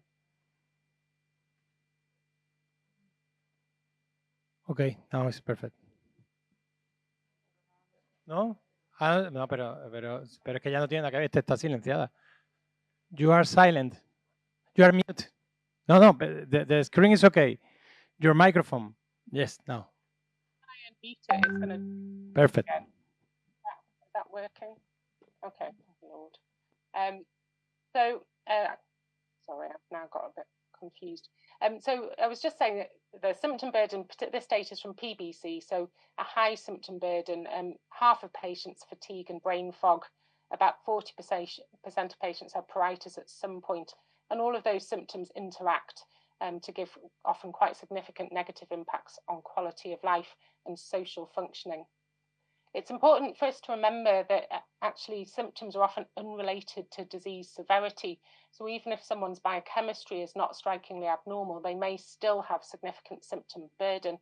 Speaker 10: Okay, now it's perfect. ¿No? Ah, no, pero es que ya no tiene nada que ver, está silenciada. You are silent. You are mute. No, the screen is okay. Your microphone. Yes, now. Perfect.
Speaker 9: Is that working? Okay, Lord. Sorry, I've now got a bit confused. So I was just saying that the symptom burden, this data is from PBC, so a high symptom burden, half of patients fatigue and brain fog, about 40% of patients have pruritus at some point, and all of those symptoms interact to give often quite significant negative impacts on quality of life and social functioning. It's important for us to remember that actually symptoms are often unrelated to disease severity. So even if someone's biochemistry is not strikingly abnormal, they may still have significant symptom burden.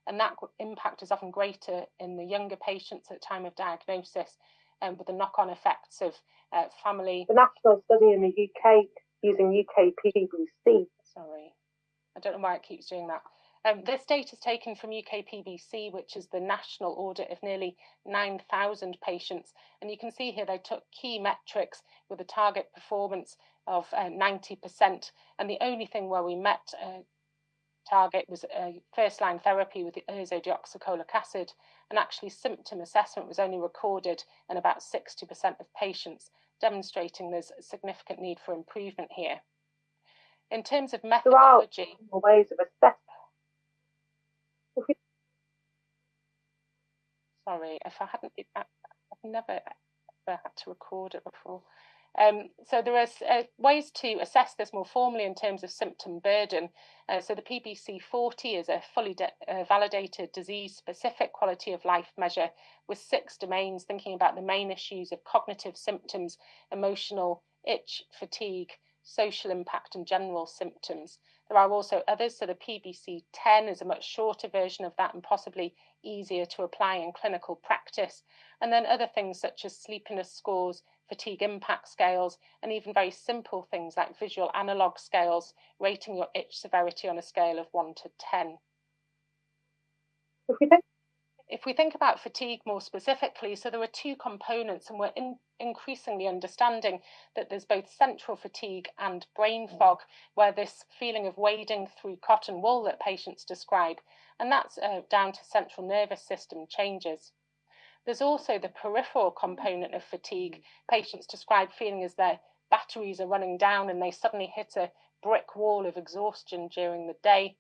Speaker 9: And that impact is often greater in the younger patients at time of diagnosis, with the knock-on effects of family. The national study in the UK using UK PBC. Sorry, I don't know why it keeps doing that. This data is taken from UK PBC, which is the national audit of nearly 9,000 patients. And you can see here they took key metrics with a target performance of 90%. And the only thing where we met target was first-line therapy with the ursodeoxycholic acid. And actually symptom assessment was only recorded in about 60% of patients, demonstrating there's a significant need for improvement here. In terms of methodology, ways of assessment. Sorry, if I hadn't, I've never ever had to record it before. So there are ways to assess this more formally in terms of symptom burden. So the PBC-40 is a fully validated disease-specific quality of life measure with 6 domains, thinking about the main issues of cognitive symptoms, emotional, itch, fatigue, social impact and general symptoms. There are also others, so the PBC-10 is a much shorter version of that and possibly easier to apply in clinical practice. And then other things such as sleepiness scores, fatigue impact scales, and even very simple things like visual analog scales, rating your itch severity on a scale of 1 to 10. If we think about fatigue more specifically, so there are two components, and we're increasingly understanding that there's both central fatigue and brain fog, where this feeling of wading through cotton wool that patients describe, and that's down to central nervous system changes. There's also the peripheral component of fatigue. Patients describe feeling as their batteries are running down and they suddenly hit a brick wall of exhaustion during the day.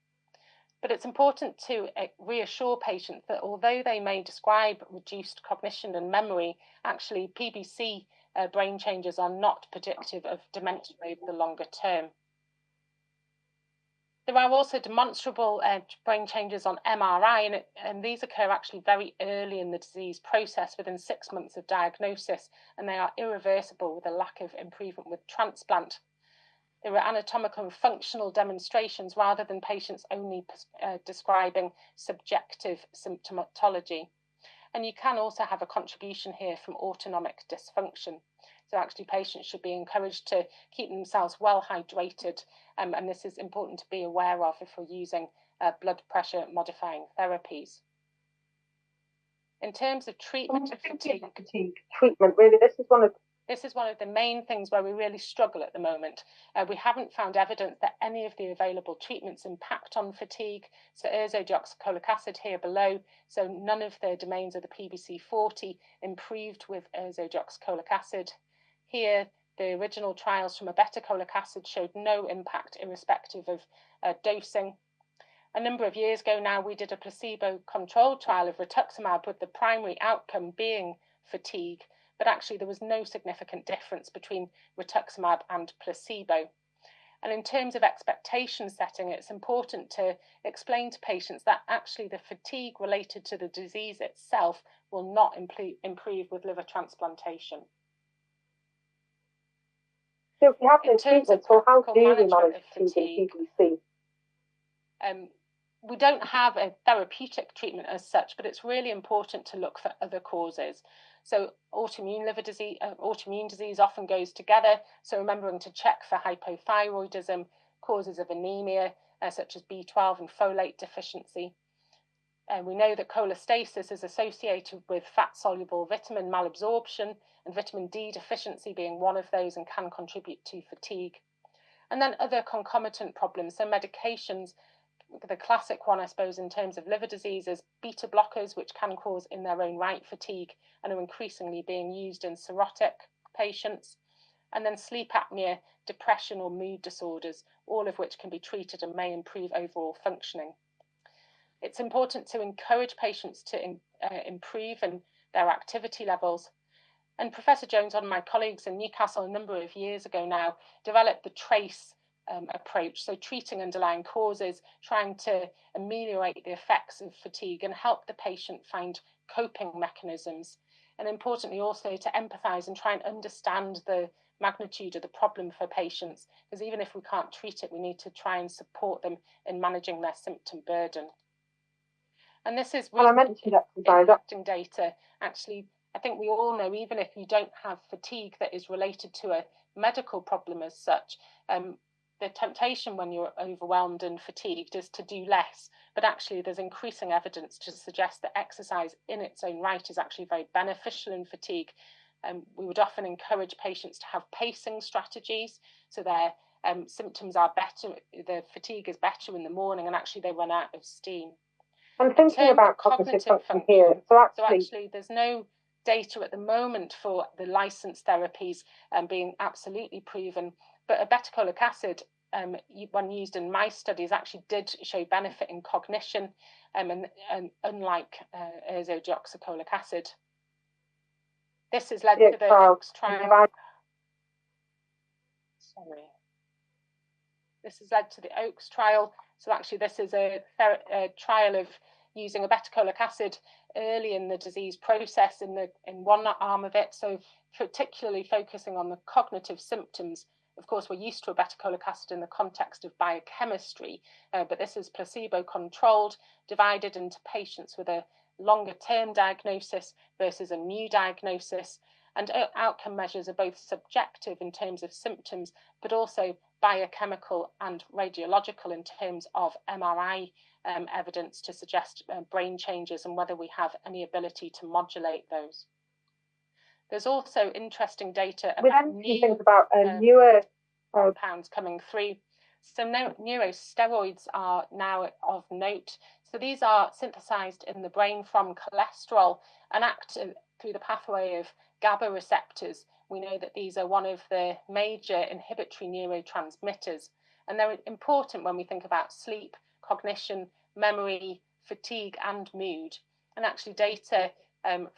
Speaker 9: But it's important to reassure patients that although they may describe reduced cognition and memory, actually PBC brain changes are not predictive of dementia over the longer term. There are also demonstrable brain changes on MRI, and these occur actually very early in the disease process, within 6 months of diagnosis, and they are irreversible with a lack of improvement with transplant. There are anatomical and functional demonstrations rather than patients only describing subjective symptomatology. And you can also have a contribution here from autonomic dysfunction. So actually patients should be encouraged to keep themselves well hydrated, and this is important to be aware of if we're using blood pressure modifying therapies. In terms of treatment of fatigue treatment, really this is one of the main things where we really struggle at the moment. We haven't found evidence that any of the available treatments impact on fatigue. So ursodeoxycholic acid here below, so none of the domains of the PBC-40 improved with ursodeoxycholic acid. Here, the original trials from obeticholic acid showed no impact irrespective of dosing. A number of years ago now, we did a placebo-controlled trial of rituximab with the primary outcome being fatigue, but actually there was no significant difference between rituximab and placebo. And in terms of expectation setting, it's important to explain to patients that actually the fatigue related to the disease itself will not improve with liver transplantation.
Speaker 11: So if you have no treatment, so how do you manage fatigue?
Speaker 9: We don't have a therapeutic treatment as such, but it's really important to look for other causes. So autoimmune disease often goes together. So remembering to check for hypothyroidism, causes of anemia, such as B12 and folate deficiency. We know that cholestasis is associated with fat-soluble vitamin malabsorption, and vitamin D deficiency being one of those, and can contribute to fatigue. And then other concomitant problems, so medications. The classic one, I suppose, in terms of liver disease is beta blockers, which can cause in their own right fatigue and are increasingly being used in cirrhotic patients. And then sleep apnea, depression or mood disorders, all of which can be treated and may improve overall functioning. It's important to encourage patients to improve in their activity levels. And Professor Jones, one of my colleagues in Newcastle a number of years ago now, developed the TRACE approach, so treating underlying causes, trying to ameliorate the effects of fatigue and help the patient find coping mechanisms. And importantly also to empathise and try and understand the magnitude of the problem for patients, because even if we can't treat it, we need to try and support them in managing their symptom burden. And this is really interesting data. Actually, I think we all know, even if you don't have fatigue that is related to a medical problem as such, the temptation when you're overwhelmed and fatigued is to do less. But actually, there's increasing evidence to suggest that exercise in its own right is actually very beneficial in fatigue. We would often encourage patients to have pacing strategies, so their symptoms are better, the fatigue is better in the morning, and actually they run out of steam.
Speaker 11: I'm thinking about cognitive function here. So actually
Speaker 9: there's no data at the moment for the licensed therapies being absolutely proven, but obeticholic acid, when used in mice studies, actually did show benefit in cognition, and unlike ursodeoxycholic acid. This has led to the OAKS trial. This has led to the OAKS trial. So actually, this is a trial of using obeticholic acid early in the disease process in one arm of it. So particularly focusing on the cognitive symptoms Of course, we're used to obeticholic acid in the context of biochemistry, but this is placebo-controlled, divided into patients with a longer-term diagnosis versus a new diagnosis. And outcome measures are both subjective in terms of symptoms, but also biochemical and radiological in terms of MRI evidence to suggest brain changes and whether we have any ability to modulate those. There's also interesting data about
Speaker 11: newer
Speaker 9: compounds coming through. So neurosteroids are now of note. So these are synthesized in the brain from cholesterol and act through the pathway of GABA receptors. We know that these are one of the major inhibitory neurotransmitters, and they're important when we think about sleep, cognition, memory, fatigue, and mood. And actually data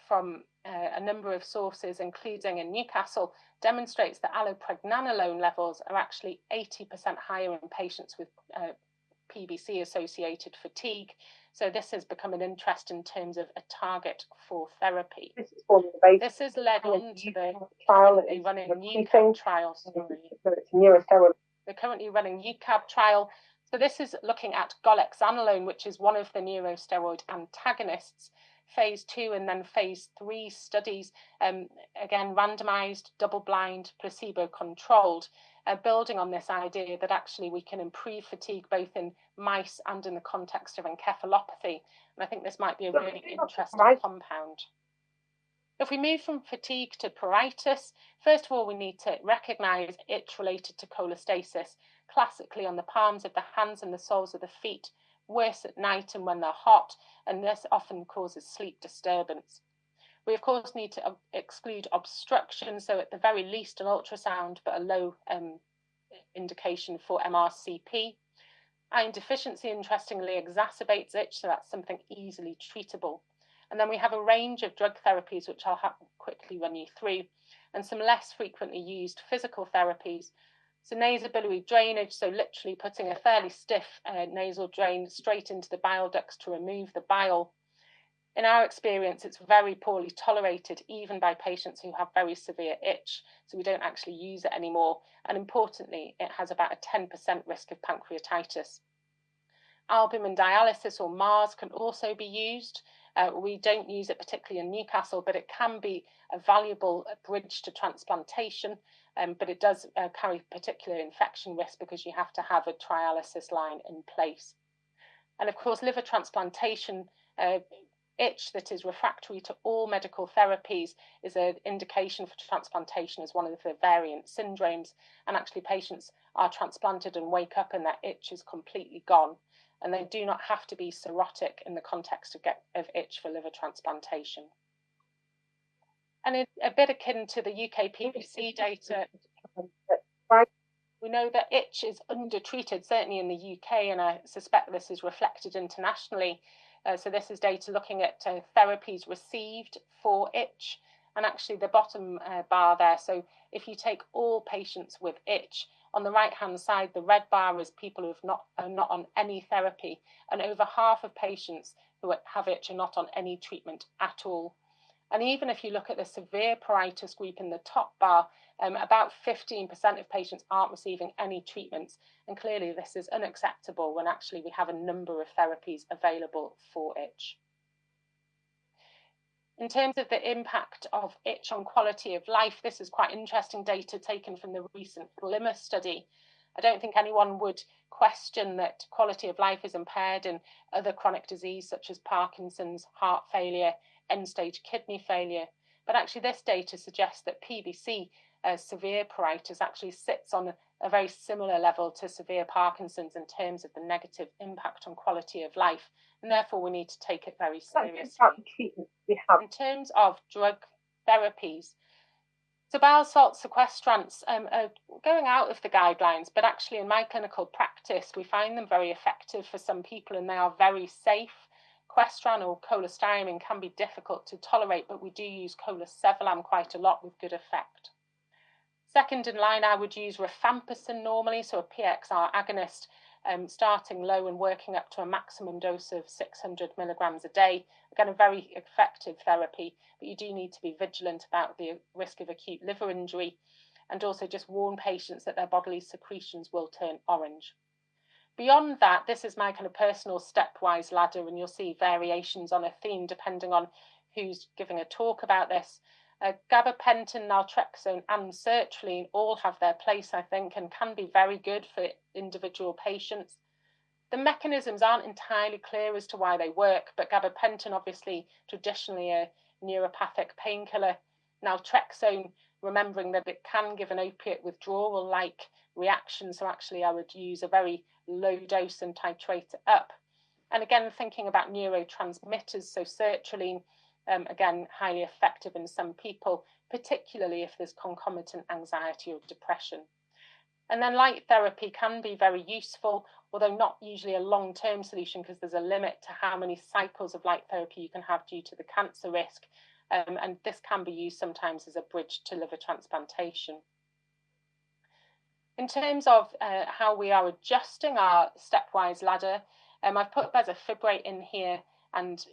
Speaker 9: from a number of sources, including in Newcastle, demonstrates that allopregnanolone levels are actually 80% higher in patients with PBC-associated fatigue. So this has become an interest in terms of a target for therapy. This has led on to the currently running UCAB trials. They're currently running UCAB trial. So this is looking at golexanolone, which is one of the neurosteroid antagonists. Phase 2 and then phase 3 studies, again, randomized, double-blind, placebo-controlled, building on this idea that actually we can improve fatigue both in mice and in the context of encephalopathy. And I think this might be a really interesting compound. If we move from fatigue to pruritus, first of all, we need to recognize itch related to cholestasis, classically on the palms of the hands and the soles of the feet, worse at night and when they're hot, and this often causes sleep disturbance. We, of course, need to exclude obstruction, so at the very least an ultrasound, but a low indication for MRCP. Iron deficiency, interestingly, exacerbates itch, so that's something easily treatable. And then we have a range of drug therapies, which I'll quickly run you through, and some less frequently used physical therapies. So nasobiliary drainage, so literally putting a fairly stiff nasal drain straight into the bile ducts to remove the bile. In our experience, it's very poorly tolerated, even by patients who have very severe itch, so we don't actually use it anymore. And importantly, it has about a 10% risk of pancreatitis. Albumin dialysis, or MARS, can also be used. We don't use it particularly in Newcastle, but it can be a valuable bridge to transplantation. But it does carry particular infection risk because you have to have a trialysis line in place. And of course, liver transplantation, itch that is refractory to all medical therapies is an indication for transplantation as one of the variant syndromes. And actually patients are transplanted and wake up and that itch is completely gone. And they do not have to be cirrhotic in the context of itch for liver transplantation. And it's a bit akin to the UK PBC data. We know that itch is undertreated, certainly in the UK, and I suspect this is reflected internationally. So this is data looking at therapies received for itch, and actually the bottom bar there. So if you take all patients with itch, on the right-hand side, the red bar is people who are not on any therapy, and over half of patients who have itch are not on any treatment at all. And even if you look at the severe pruritus group in the top bar, about 15% of patients aren't receiving any treatments. And clearly this is unacceptable when actually we have a number of therapies available for itch. In terms of the impact of itch on quality of life, this is quite interesting data taken from the recent Glimmer study. I don't think anyone would question that quality of life is impaired in other chronic disease such as Parkinson's, heart failure, end-stage kidney failure. But actually this data suggests that PBC, severe pruritus, actually sits on a very similar level to severe Parkinson's in terms of the negative impact on quality of life. And therefore we need to take it very seriously. In terms of drug therapies, so bile salt sequestrants are going out of the guidelines, but actually in my clinical practice, we find them very effective for some people and they are very safe. Questran or cholestyramine can be difficult to tolerate, but we do use colesevelam quite a lot with good effect. Second in line, I would use rifampicin normally, so a PXR agonist, starting low and working up to a maximum dose of 600 milligrams a day. Again, a very effective therapy, but you do need to be vigilant about the risk of acute liver injury. and also just warn patients that their bodily secretions will turn orange. Beyond that, this is my kind of personal stepwise ladder, and you'll see variations on a theme depending on who's giving a talk about this. Gabapentin, naltrexone and sertraline all have their place, I think, and can be very good for individual patients. The mechanisms aren't entirely clear as to why they work, but gabapentin, obviously, traditionally a neuropathic painkiller. Naltrexone, remembering that it can give an opiate withdrawal-like reaction, so actually I would use a very low dose and titrate it up. And again, thinking about neurotransmitters, so sertraline, again, highly effective in some people, particularly if there's concomitant anxiety or depression. And then light therapy can be very useful, although not usually a long-term solution because there's a limit to how many cycles of light therapy you can have due to the cancer risk. And this can be used sometimes as a bridge to liver transplantation. In terms of how we are adjusting our stepwise ladder, I've put bezafibrate in here, and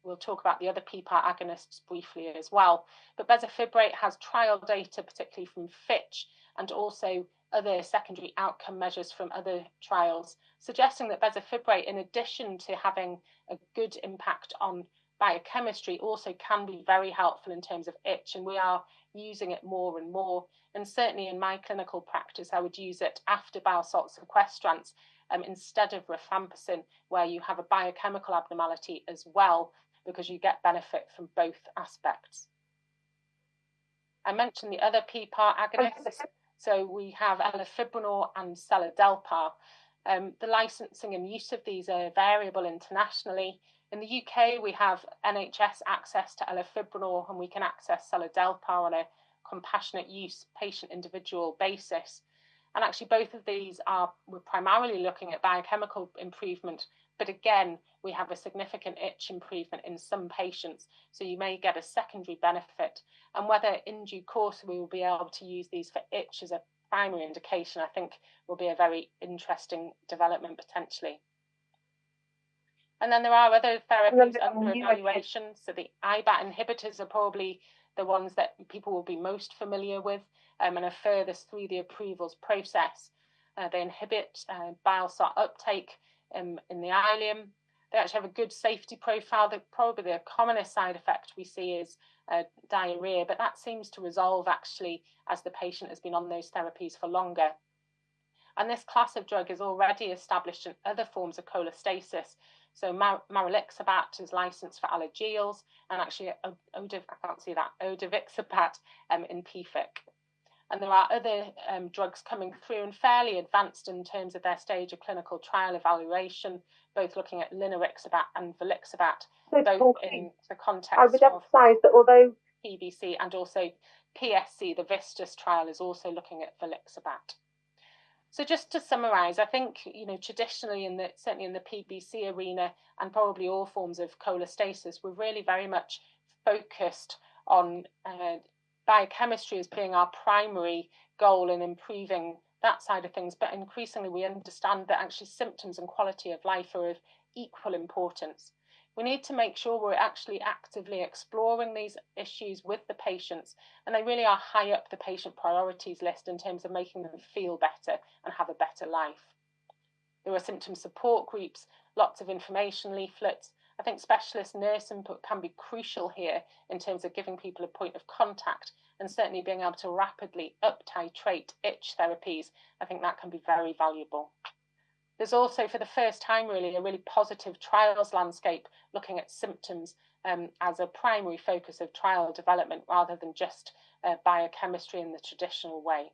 Speaker 9: we'll talk about the other PPAR agonists briefly as well. But bezafibrate has trial data, particularly from Fitch, and also other secondary outcome measures from other trials, suggesting that bezafibrate, in addition to having a good impact on biochemistry, also can be very helpful in terms of itch, and we are using it more and more. And certainly in my clinical practice, I would use it after bile salt sequestrants instead of rifampicin, where you have a biochemical abnormality as well, because you get benefit from both aspects. I mentioned the other PPAR agonists. So we have elafibranor and seladelpar. The licensing and use of these are variable internationally. In the UK, we have NHS access to elafibranor, and we can access seladelpar on a compassionate use patient individual basis. And actually both of these we're primarily looking at biochemical improvement, but again, we have a significant itch improvement in some patients, so you may get a secondary benefit. And whether in due course we will be able to use these for itch as a primary indication, I think will be a very interesting development potentially. And then there are other therapies under evaluation. So the IBAT inhibitors are probably the ones that people will be most familiar with and are furthest through the approvals process. They inhibit bile salt uptake in the ileum. They actually have a good safety profile. Probably the commonest side effect we see is diarrhea, but that seems to resolve actually as the patient has been on those therapies for longer. And this class of drug is already established in other forms of cholestasis. So maralixibat is licensed for Alagilles, and actually odevixibat in PFIC. And there are other drugs coming through and fairly advanced in terms of their stage of clinical trial evaluation, both looking at linerixibat and volixibat, both in the context of
Speaker 11: that although
Speaker 9: PBC and also PSC, the Vistus trial is also looking at volixibat. So just to summarise, I think traditionally certainly in the PBC arena and probably all forms of cholestasis, we're really very much focused on biochemistry as being our primary goal in improving that side of things. But increasingly, we understand that actually symptoms and quality of life are of equal importance. We need to make sure we're actually actively exploring these issues with the patients, and they really are high up the patient priorities list in terms of making them feel better and have a better life. There are symptom support groups, lots of information leaflets. I think specialist nurse input can be crucial here in terms of giving people a point of contact and certainly being able to rapidly up-titrate itch therapies. I think that can be very valuable. There's also, for the first time really, a really positive trials landscape looking at symptoms as a primary focus of trial development rather than just biochemistry in the traditional way.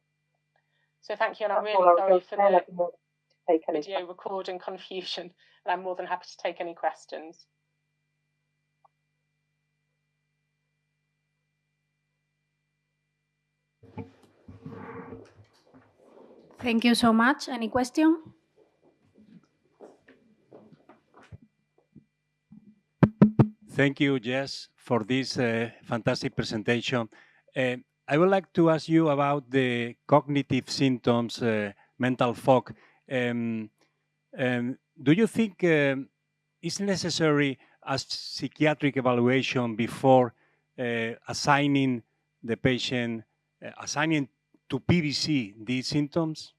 Speaker 9: So thank you, and I'm really sorry for the video recording confusion, and I'm more than happy to take any questions.
Speaker 8: Thank you so much. Any question?
Speaker 3: Thank you, Jess, for this fantastic presentation. I would like to ask you about the cognitive symptoms, mental fog. Do you think it's necessary a psychiatric evaluation before assigning the patient, assigning PBC these symptoms?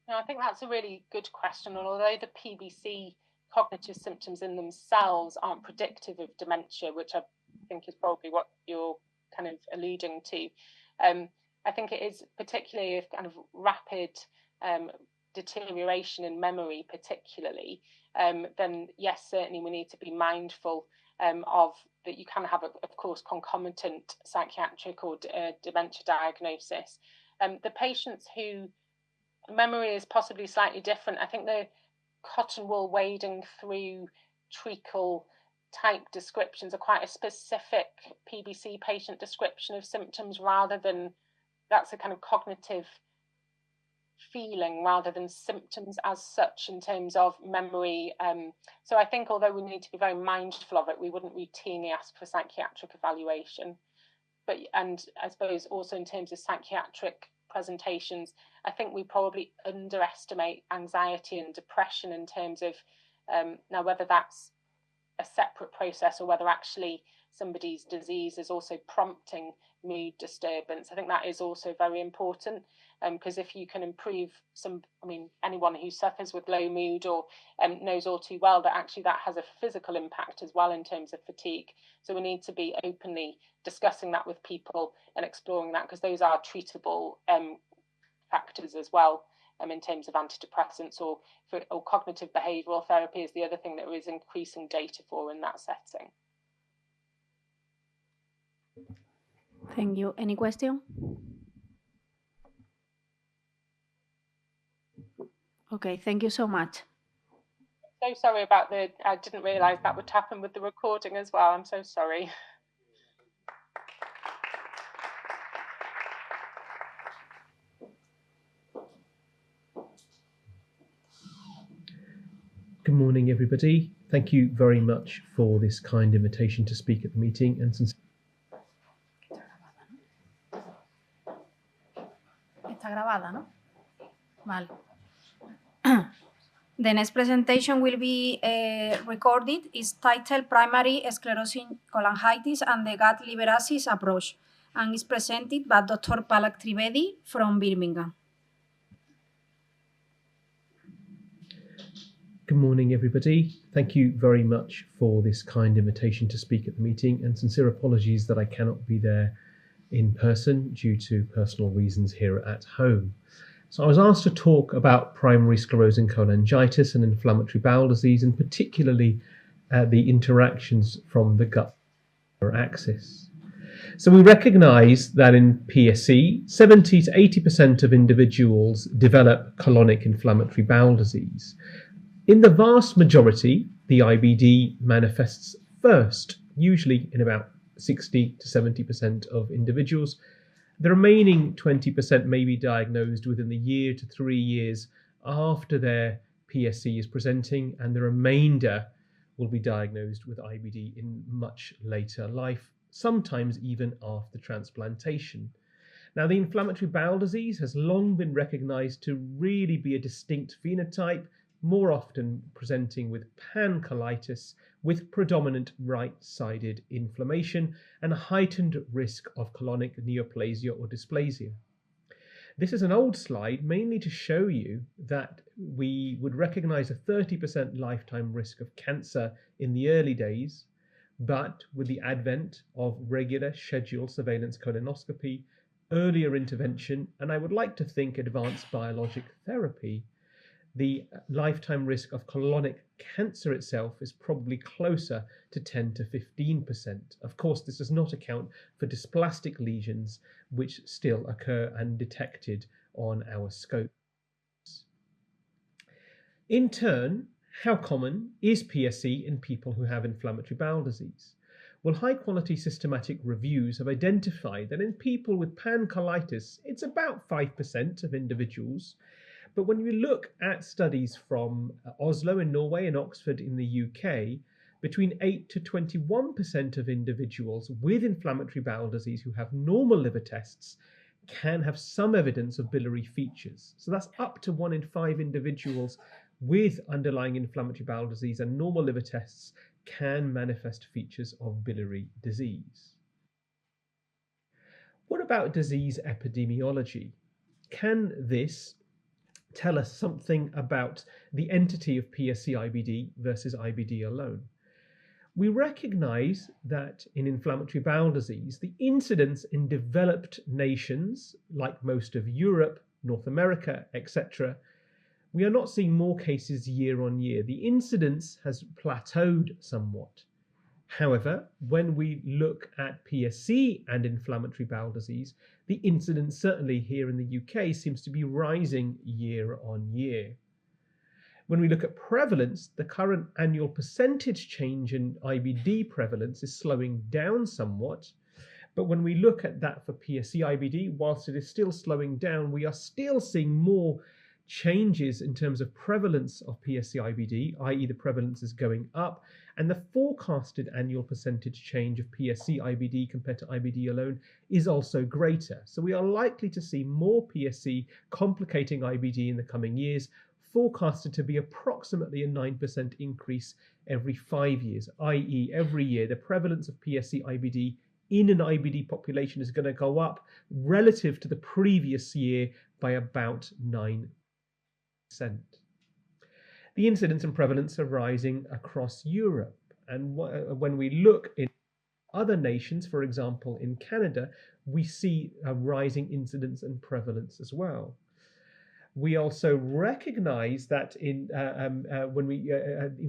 Speaker 9: No, I think that's a really good question. And although the PBC cognitive symptoms in themselves aren't predictive of dementia, which I think is probably what you're kind of alluding to, I think it is particularly if kind of rapid deterioration in memory, particularly, then yes, certainly we need to be mindful of that. You can have, of course, concomitant psychiatric or dementia diagnosis. The patients who memory is possibly slightly different. I think the cotton wool wading through treacle type descriptions are quite a specific PBC patient description of symptoms, rather than that's a kind of cognitive feeling rather than symptoms as such in terms of memory. So I think although we need to be very mindful of it, we wouldn't routinely ask for psychiatric evaluation. And I suppose also in terms of psychiatric presentations, I think we probably underestimate anxiety and depression in terms of now whether that's a separate process or whether actually somebody's disease is also prompting mood disturbance. I think that is also very important, because if you can improve anyone who suffers with low mood or knows all too well that actually that has a physical impact as well in terms of fatigue. So we need to be openly discussing that with people and exploring that, because those are treatable factors as well, in terms of antidepressants or cognitive behavioural therapy is the other thing that there is increasing data for in that setting.
Speaker 8: Thank you. Any question? Okay, thank you so much.
Speaker 9: So sorry about I didn't realise that would happen with the recording as well. I'm so sorry.
Speaker 12: Good morning, everybody. Thank you very much for this kind invitation to speak at the meeting. And
Speaker 8: Está grabada, ¿no? Vale. The next presentation will be recorded. It's titled Primary Sclerosing Cholangitis and the Gut Liver Axis Approach, and is presented by Dr. Palak Trivedi from Birmingham.
Speaker 12: Good morning, everybody. Thank you very much for this kind invitation to speak at the meeting, and sincere apologies that I cannot be there in person due to personal reasons here at home. So I was asked to talk about primary sclerosing cholangitis and inflammatory bowel disease, and particularly the interactions from the gut axis. So we recognise that in PSC, 70 to 80% of individuals develop colonic inflammatory bowel disease. In the vast majority, the IBD manifests first, usually in about 60 to 70% of individuals. The remaining 20% may be diagnosed within the year to 3 years after their PSC is presenting, and the remainder will be diagnosed with IBD in much later life, sometimes even after transplantation. Now, the inflammatory bowel disease has long been recognized to really be a distinct phenotype, more often presenting with pancolitis with predominant right-sided inflammation and a heightened risk of colonic neoplasia or dysplasia. This is an old slide mainly to show you that we would recognize a 30% lifetime risk of cancer in the early days, but with the advent of regular scheduled surveillance colonoscopy, earlier intervention, and I would like to think advanced biologic therapy, the lifetime risk of colonic cancer itself is probably closer to 10 to 15%. Of course, this does not account for dysplastic lesions, which still occur undetected on our scopes. In turn, how common is PSC in people who have inflammatory bowel disease? Well, high-quality systematic reviews have identified that in people with pancolitis, it's about 5% of individuals. But when we look at studies from Oslo in Norway and Oxford in the UK, between 8 to 21% of individuals with inflammatory bowel disease who have normal liver tests can have some evidence of biliary features. So that's up to 1 in 5 individuals with underlying inflammatory bowel disease and normal liver tests can manifest features of biliary disease. What about disease epidemiology? Can this tell us something about the entity of PSC-IBD versus IBD alone? We recognize that in inflammatory bowel disease, the incidence in developed nations, like most of Europe, North America, etc., we are not seeing more cases year on year. The incidence has plateaued somewhat. However, when we look at PSC and inflammatory bowel disease, the incidence, certainly here in the UK, seems to be rising year on year. When we look at prevalence, the current annual percentage change in IBD prevalence is slowing down somewhat. But when we look at that for PSC-IBD, whilst it is still slowing down, we are still seeing more changes in terms of prevalence of PSC-IBD, i.e. the prevalence is going up, and the forecasted annual percentage change of PSC-IBD compared to IBD alone is also greater. So we are likely to see more PSC complicating IBD in the coming years, forecasted to be approximately a 9% increase every 5 years, i.e. every year the prevalence of PSC-IBD in an IBD population is going to go up relative to the previous year by about 9%. The incidence and prevalence are rising across Europe, and when we look in other nations, for example in Canada, we see a rising incidence and prevalence as well. We also recognize that in when we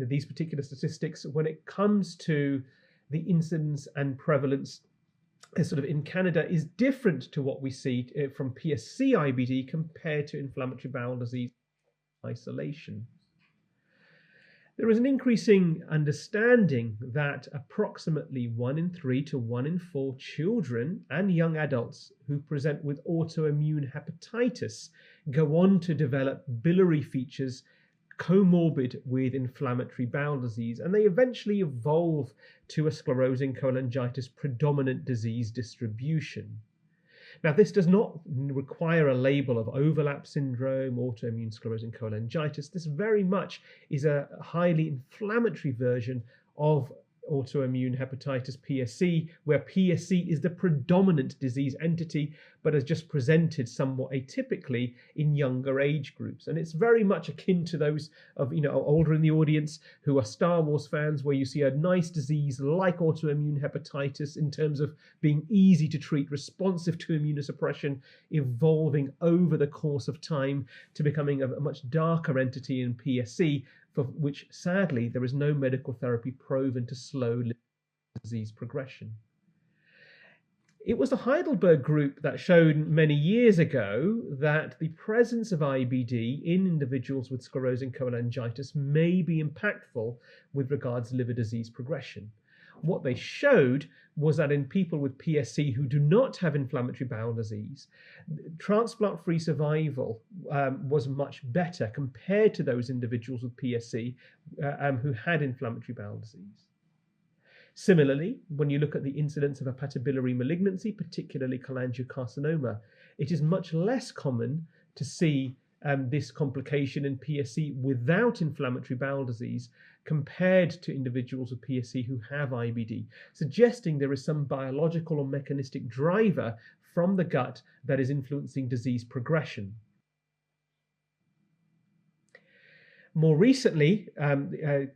Speaker 12: these particular statistics, when it comes to the incidence and prevalence sort of in Canada, is different to what we see from PSC-IBD compared to inflammatory bowel disease isolation. There is an increasing understanding that approximately 1 in 3 to 1 in 4 children and young adults who present with autoimmune hepatitis go on to develop biliary features comorbid with inflammatory bowel disease, and they eventually evolve to a sclerosing cholangitis predominant disease distribution. Now, this does not require a label of overlap syndrome, autoimmune sclerosing cholangitis. This very much is a highly inflammatory version of autoimmune hepatitis, PSC, where PSC is the predominant disease entity, but has just presented somewhat atypically in younger age groups. And it's very much akin to those of, older in the audience who are Star Wars fans, where you see a nice disease like autoimmune hepatitis in terms of being easy to treat, responsive to immunosuppression, evolving over the course of time to becoming a much darker entity in PSC, for which, sadly, there is no medical therapy proven to slow disease progression. It was the Heidelberg group that showed many years ago that the presence of IBD in individuals with sclerosing cholangitis may be impactful with regards to liver disease progression. What they showed was that in people with PSC who do not have inflammatory bowel disease, transplant-free survival was much better compared to those individuals with PSC who had inflammatory bowel disease. Similarly, when you look at the incidence of hepatobiliary malignancy, particularly cholangiocarcinoma, it is much less common to see this complication in PSC without inflammatory bowel disease compared to individuals with PSC who have IBD, suggesting there is some biological or mechanistic driver from the gut that is influencing disease progression. More recently,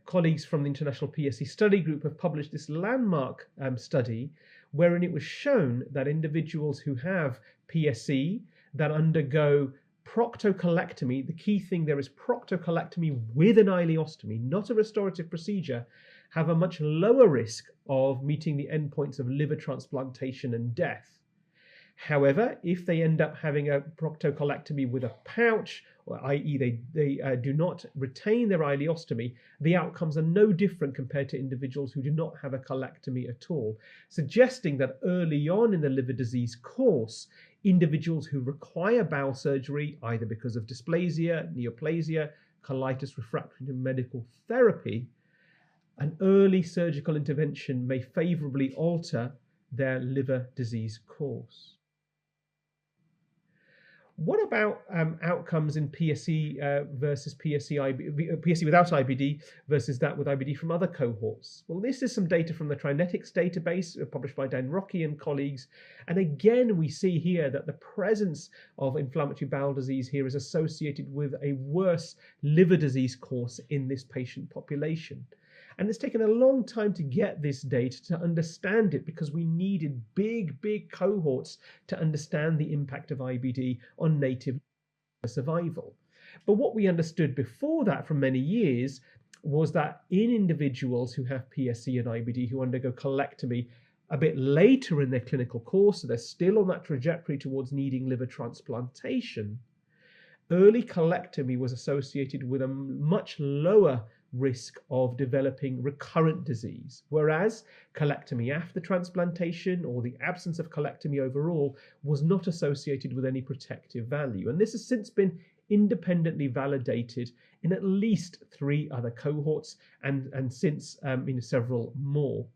Speaker 12: colleagues from the International PSC Study Group have published this landmark study wherein it was shown that individuals who have PSC that undergo proctocolectomy, the key thing there is proctocolectomy with an ileostomy, not a restorative procedure, have a much lower risk of meeting the endpoints of liver transplantation and death. However, if they end up having a proctocolectomy with a pouch, or i.e. they do not retain their ileostomy, the outcomes are no different compared to individuals who do not have a colectomy at all, suggesting that early on in the liver disease course, individuals who require bowel surgery, either because of dysplasia, neoplasia, colitis refractory to medical therapy, an early surgical intervention may favorably alter their liver disease course. What about outcomes in PSC versus PSC without IBD versus that with IBD from other cohorts? Well, this is some data from the Trinetics database published by Dan Rocky and colleagues. And again, we see here that the presence of inflammatory bowel disease here is associated with a worse liver disease course in this patient population. And it's taken a long time to get this data, to understand it, because we needed big cohorts to understand the impact of IBD on native survival. But what we understood before that from many years was that in individuals who have PSC and IBD who undergo colectomy a bit later in their clinical course, so they're still on that trajectory towards needing liver transplantation, early colectomy was associated with a much lower risk of developing recurrent disease, whereas colectomy after transplantation, or the absence of colectomy overall, was not associated with any protective value. And this has since been independently validated in at least 3 other cohorts and since in several more.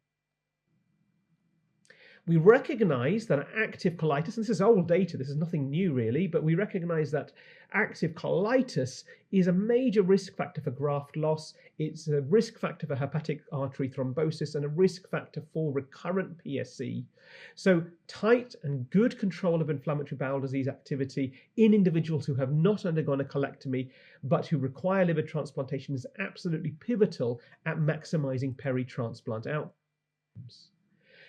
Speaker 12: We recognize that active colitis, and this is old data, this is nothing new really, but we recognize that active colitis is a major risk factor for graft loss. It's a risk factor for hepatic artery thrombosis and a risk factor for recurrent PSC. So tight and good control of inflammatory bowel disease activity in individuals who have not undergone a colectomy but who require liver transplantation is absolutely pivotal at maximizing peri-transplant outcomes.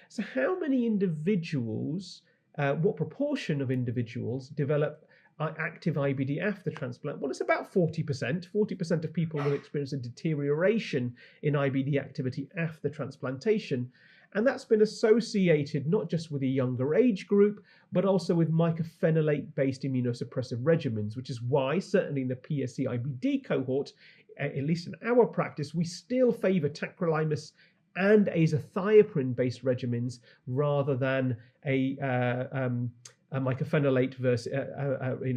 Speaker 12: So how many individuals, what proportion of individuals develop active IBD after transplant? Well, it's about 40%. 40% of people will experience a deterioration in IBD activity after transplantation. And that's been associated not just with a younger age group, but also with mycophenolate-based immunosuppressive regimens, which is why, certainly in the PSC IBD cohort, at least in our practice, we still favor tacrolimus and azathioprine-based regimens rather than a mycophenolate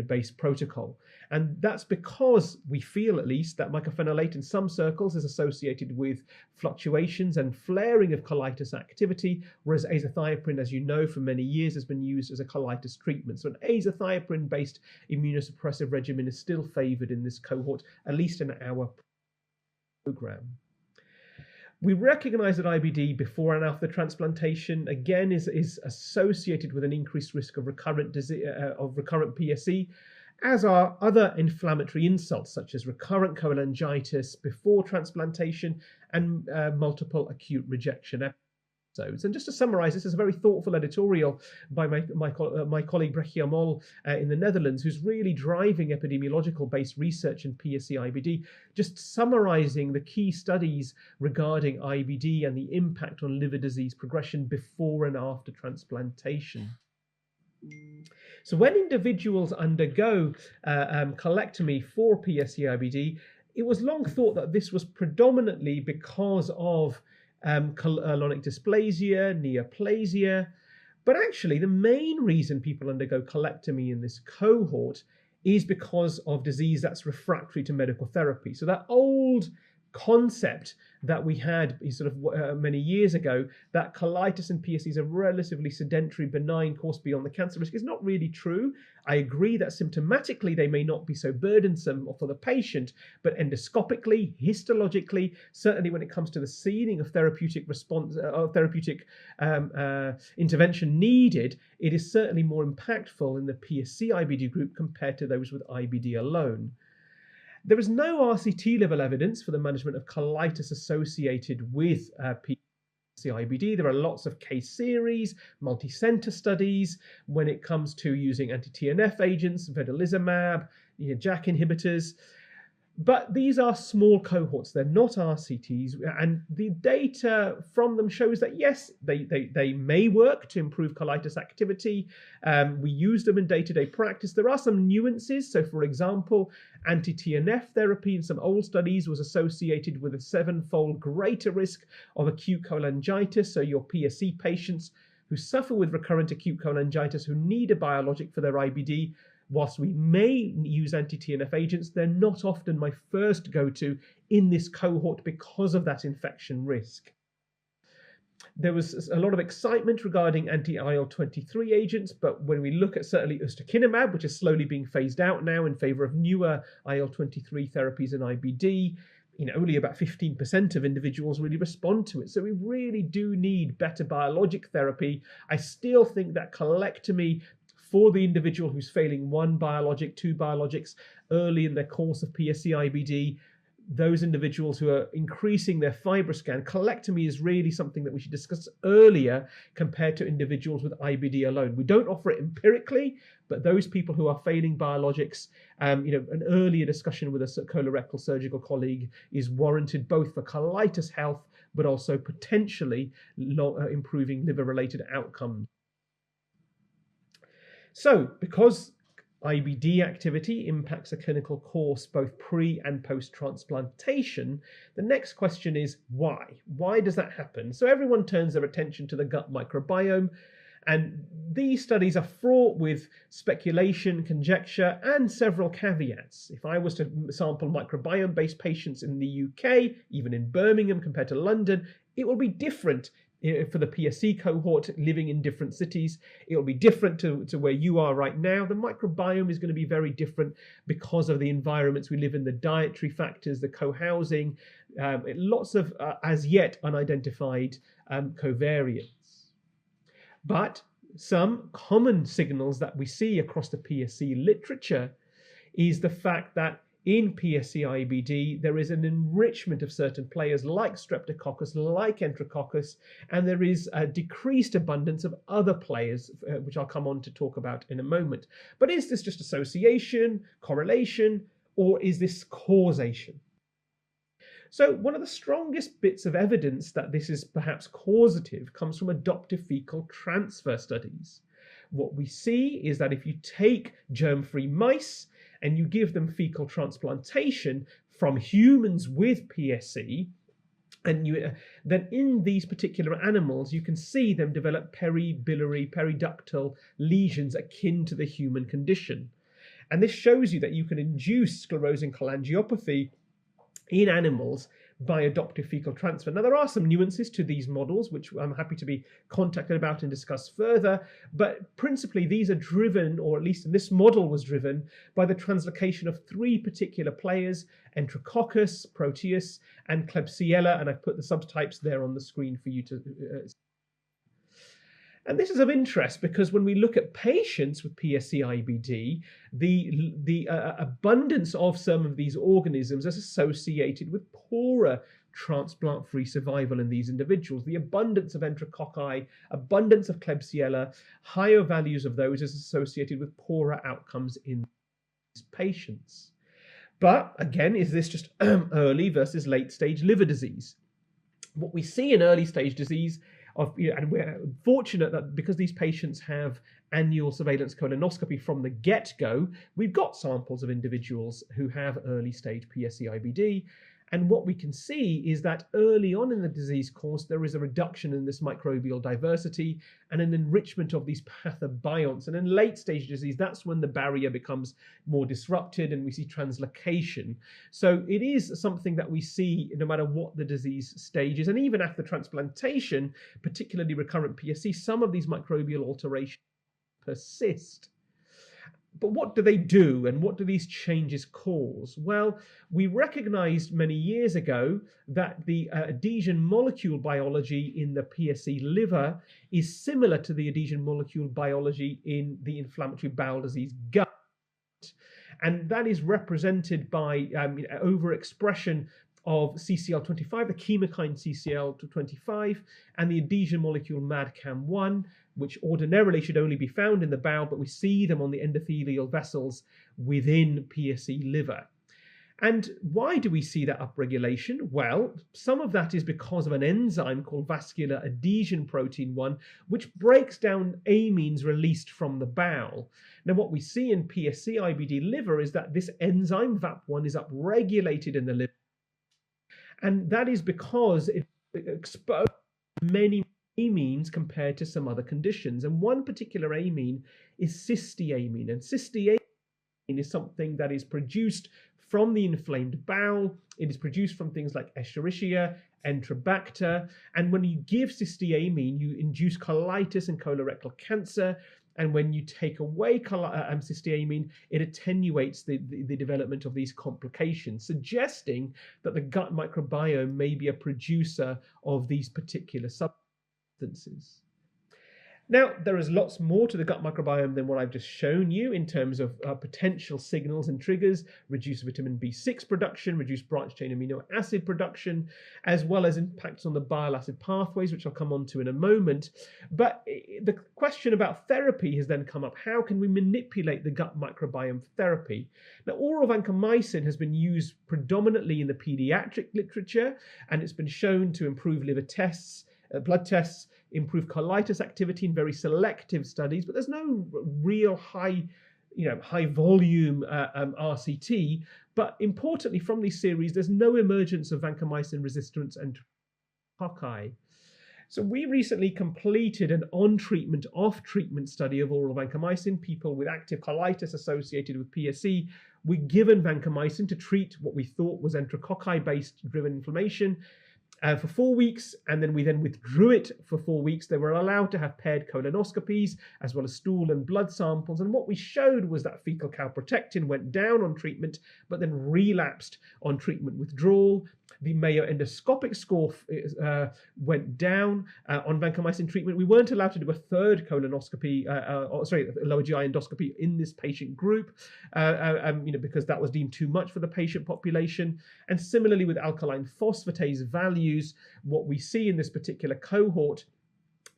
Speaker 12: based protocol. And that's because we feel, at least, that mycophenolate in some circles is associated with fluctuations and flaring of colitis activity, whereas azathioprine, as you know, for many years has been used as a colitis treatment. So an azathioprine-based immunosuppressive regimen is still favored in this cohort, at least in our program. We recognize that IBD before and after transplantation, again, is associated with an increased risk of recurrent PSC, as are other inflammatory insults, such as recurrent cholangitis before transplantation and multiple acute rejection episodes. And just to summarize, this is a very thoughtful editorial by my colleague Brechtje Mol in the Netherlands, who's really driving epidemiological-based research in PSC IBD, just summarizing the key studies regarding IBD and the impact on liver disease progression before and after transplantation. So when individuals undergo colectomy for PSC IBD, it was long thought that this was predominantly because of colonic dysplasia, neoplasia, but actually the main reason people undergo colectomy in this cohort is because of disease that's refractory to medical therapy. So that old concept that we had sort of many years ago, that colitis and PSC is a relatively sedentary, benign course beyond the cancer risk, is not really true. I agree that symptomatically they may not be so burdensome for the patient, but endoscopically, histologically, certainly when it comes to the seeding of therapeutic response, intervention needed, it is certainly more impactful in the PSC IBD group compared to those with IBD alone. There is no RCT level evidence for the management of colitis associated with PSC IBD. There are lots of case series, multi-center studies when it comes to using anti-TNF agents, vedolizumab, JAK inhibitors. But these are small cohorts, they're not RCTs, and the data from them shows that yes, they may work to improve colitis activity. We use them in day-to-day practice. There are some nuances. So for example, anti-TNF therapy in some old studies was associated with a 7-fold greater risk of acute cholangitis. So your PSC patients who suffer with recurrent acute cholangitis who need a biologic for their IBD, whilst we may use anti-TNF agents, they're not often my first go-to in this cohort because of that infection risk. There was a lot of excitement regarding anti-IL-23 agents, but when we look at certainly ustekinumab, which is slowly being phased out now in favor of newer IL-23 therapies in IBD, only about 15% of individuals really respond to it. So we really do need better biologic therapy. I still think that colectomy for the individual who's failing one biologic, two biologics early in their course of PSC-IBD, those individuals who are increasing their FibroScan, colectomy is really something that we should discuss earlier compared to individuals with IBD alone. We don't offer it empirically, but those people who are failing biologics, an earlier discussion with a colorectal surgical colleague is warranted both for colitis health, but also potentially improving liver-related outcomes. So, because IBD activity impacts a clinical course both pre and post-transplantation, the next question is why? Why does that happen? So everyone turns their attention to the gut microbiome, and these studies are fraught with speculation, conjecture, and several caveats. If I was to sample microbiome-based patients in the UK, even in Birmingham compared to London, it will be different. For the PSC cohort living in different cities, it will be different to where you are right now. The microbiome is going to be very different because of the environments we live in, the dietary factors, the co-housing, lots of as yet unidentified covariates. But some common signals that we see across the PSC literature is the fact that in PSC-IBD, there is an enrichment of certain players like Streptococcus, like Enterococcus, and there is a decreased abundance of other players, which I'll come on to talk about in a moment. But is this just association, correlation, or is this causation? So one of the strongest bits of evidence that this is perhaps causative comes from adoptive fecal transfer studies. What we see is that if you take germ-free mice and you give them fecal transplantation from humans with PSC, and then in these particular animals, you can see them develop peribiliary, periductal lesions akin to the human condition. And this shows you that you can induce sclerosing cholangiopathy in animals by adoptive fecal transfer. Now, there are some nuances to these models, which I'm happy to be contacted about and discuss further, but principally these are driven, or at least in this model was driven, by the translocation of three particular players, Enterococcus, Proteus, and Klebsiella, and I've put the subtypes there on the screen for you to see. And this is of interest because when we look at patients with PSC-IBD, the abundance of some of these organisms is associated with poorer transplant-free survival in these individuals. The abundance of Enterococci, abundance of Klebsiella, higher values of those is associated with poorer outcomes in these patients. But again, is this just early versus late-stage liver disease? What we see in early-stage disease and we're fortunate that because these patients have annual surveillance colonoscopy from the get-go, we've got samples of individuals who have early-stage PSC-IBD. And what we can see is that early on in the disease course, there is a reduction in this microbial diversity and an enrichment of these pathobionts. And in late-stage disease, that's when the barrier becomes more disrupted and we see translocation. So it is something that we see no matter what the disease stage is. And even after transplantation, particularly recurrent PSC, some of these microbial alterations persist. But what do they do and what do these changes cause? Well, we recognized many years ago that the adhesion molecule biology in the PSC liver is similar to the adhesion molecule biology in the inflammatory bowel disease gut. And that is represented by overexpression of CCL25, the chemokine CCL25, and the adhesion molecule MADCAM1, which ordinarily should only be found in the bowel, but we see them on the endothelial vessels within PSC liver. And why do we see that upregulation? Well, some of that is because of an enzyme called vascular adhesion protein 1, which breaks down amines released from the bowel. Now, what we see in PSC-IBD liver is that this enzyme, VAP1, is upregulated in the liver. And that is because it exposes many amines compared to some other conditions. And one particular amine is cysteamine. And cysteamine is something that is produced from the inflamed bowel. It is produced from things like Escherichia, Enterobacter, and when you give cysteamine, you induce colitis and colorectal cancer. And when you take away cysteamine, it attenuates the development of these complications, suggesting that the gut microbiome may be a producer of these particular substances. Now, there is lots more to the gut microbiome than what I've just shown you in terms of potential signals and triggers: reduced vitamin B6 production, reduced branched-chain amino acid production, as well as impacts on the bile acid pathways, which I'll come on to in a moment. But the question about therapy has then come up. How can we manipulate the gut microbiome for therapy? Now, oral vancomycin has been used predominantly in the pediatric literature, and it's been shown to improve liver tests, blood tests, improve colitis activity in very selective studies, but there's no real high volume RCT. But importantly, from these series, there's no emergence of vancomycin resistance and cocci. So we recently completed an on-treatment, off-treatment study of oral vancomycin. People with active colitis associated with PSC were given vancomycin to treat what we thought was enterococci-based driven inflammation for 4 weeks, and then we withdrew it for 4 weeks. They were allowed to have paired colonoscopies as well as stool and blood samples, and what we showed was that fecal calprotectin went down on treatment but then relapsed on treatment withdrawal. The Mayo endoscopic score went down on vancomycin treatment. We weren't allowed to do a third colonoscopy, lower GI endoscopy in this patient group, because that was deemed too much for the patient population. And similarly with alkaline phosphatase values, what we see in this particular cohort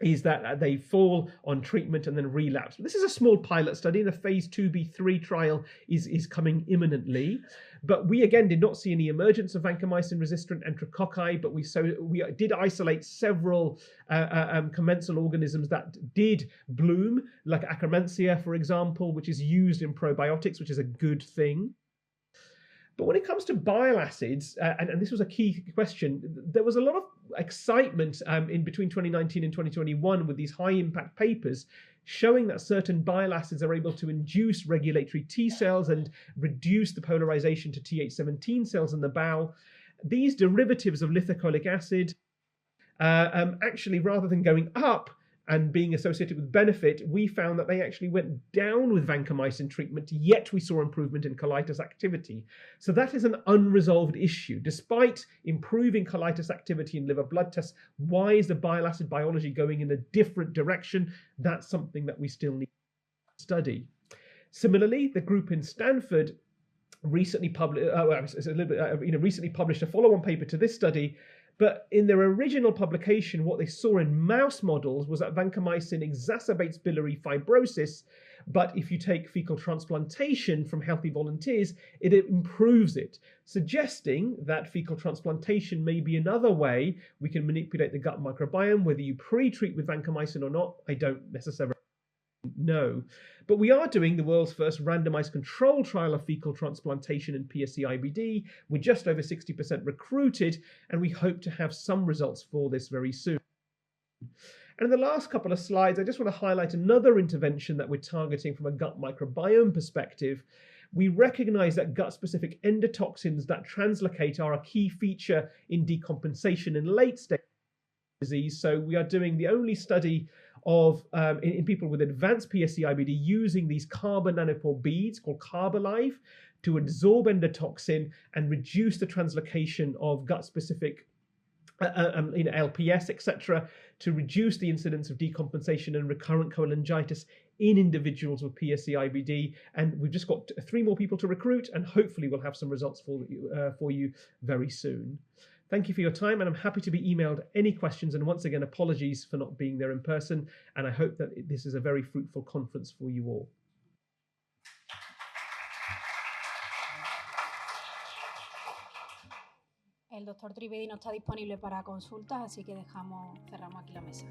Speaker 12: is that they fall on treatment and then relapse. This is a small pilot study, and a phase 2b3 trial is coming imminently. But we again did not see any emergence of vancomycin-resistant enterococci, but we did isolate several commensal organisms that did bloom, like Akkermansia, for example, which is used in probiotics, which is a good thing. But when it comes to bile acids, and this was a key question, there was a lot of excitement in between 2019 and 2021 with these high impact papers showing that certain bile acids are able to induce regulatory T cells and reduce the polarization to Th17 cells in the bowel. These derivatives of lithocholic acid, actually, rather than going up and being associated with benefit, we found that they actually went down with vancomycin treatment, yet we saw improvement in colitis activity. So that is an unresolved issue. Despite improving colitis activity in liver blood tests, why is the bile acid biology going in a different direction? That's something that we still need to study. Similarly, the group in Stanford recently published a follow-on paper to this study. But in their original publication, what they saw in mouse models was that vancomycin exacerbates biliary fibrosis, but if you take fecal transplantation from healthy volunteers, it improves it, suggesting that fecal transplantation may be another way we can manipulate the gut microbiome. Whether you pre-treat with vancomycin or not, I don't necessarily know. But we are doing the world's first randomized control trial of fecal transplantation in PSC-IBD. We're just over 60% recruited, and we hope to have some results for this very soon. And in the last couple of slides, I just want to highlight another intervention that we're targeting from a gut microbiome perspective. We recognize that gut-specific endotoxins that translocate are a key feature in decompensation in late-stage disease. So we are doing the only study of in people with advanced PSC-IBD using these carbon nanopore beads called Carbalive to absorb endotoxin and reduce the translocation of gut-specific LPS, etc., to reduce the incidence of decompensation and recurrent cholangitis in individuals with PSC-IBD. And we've just got 3 more people to recruit, and hopefully we'll have some results for you very soon. Thank you for your time, and I'm happy to be emailed any questions. And once again, apologies for not being there in person. And I hope that this is a very fruitful conference for you all.
Speaker 8: El doctor Trivedi no está disponible para consultas, así que cerramos aquí la mesa.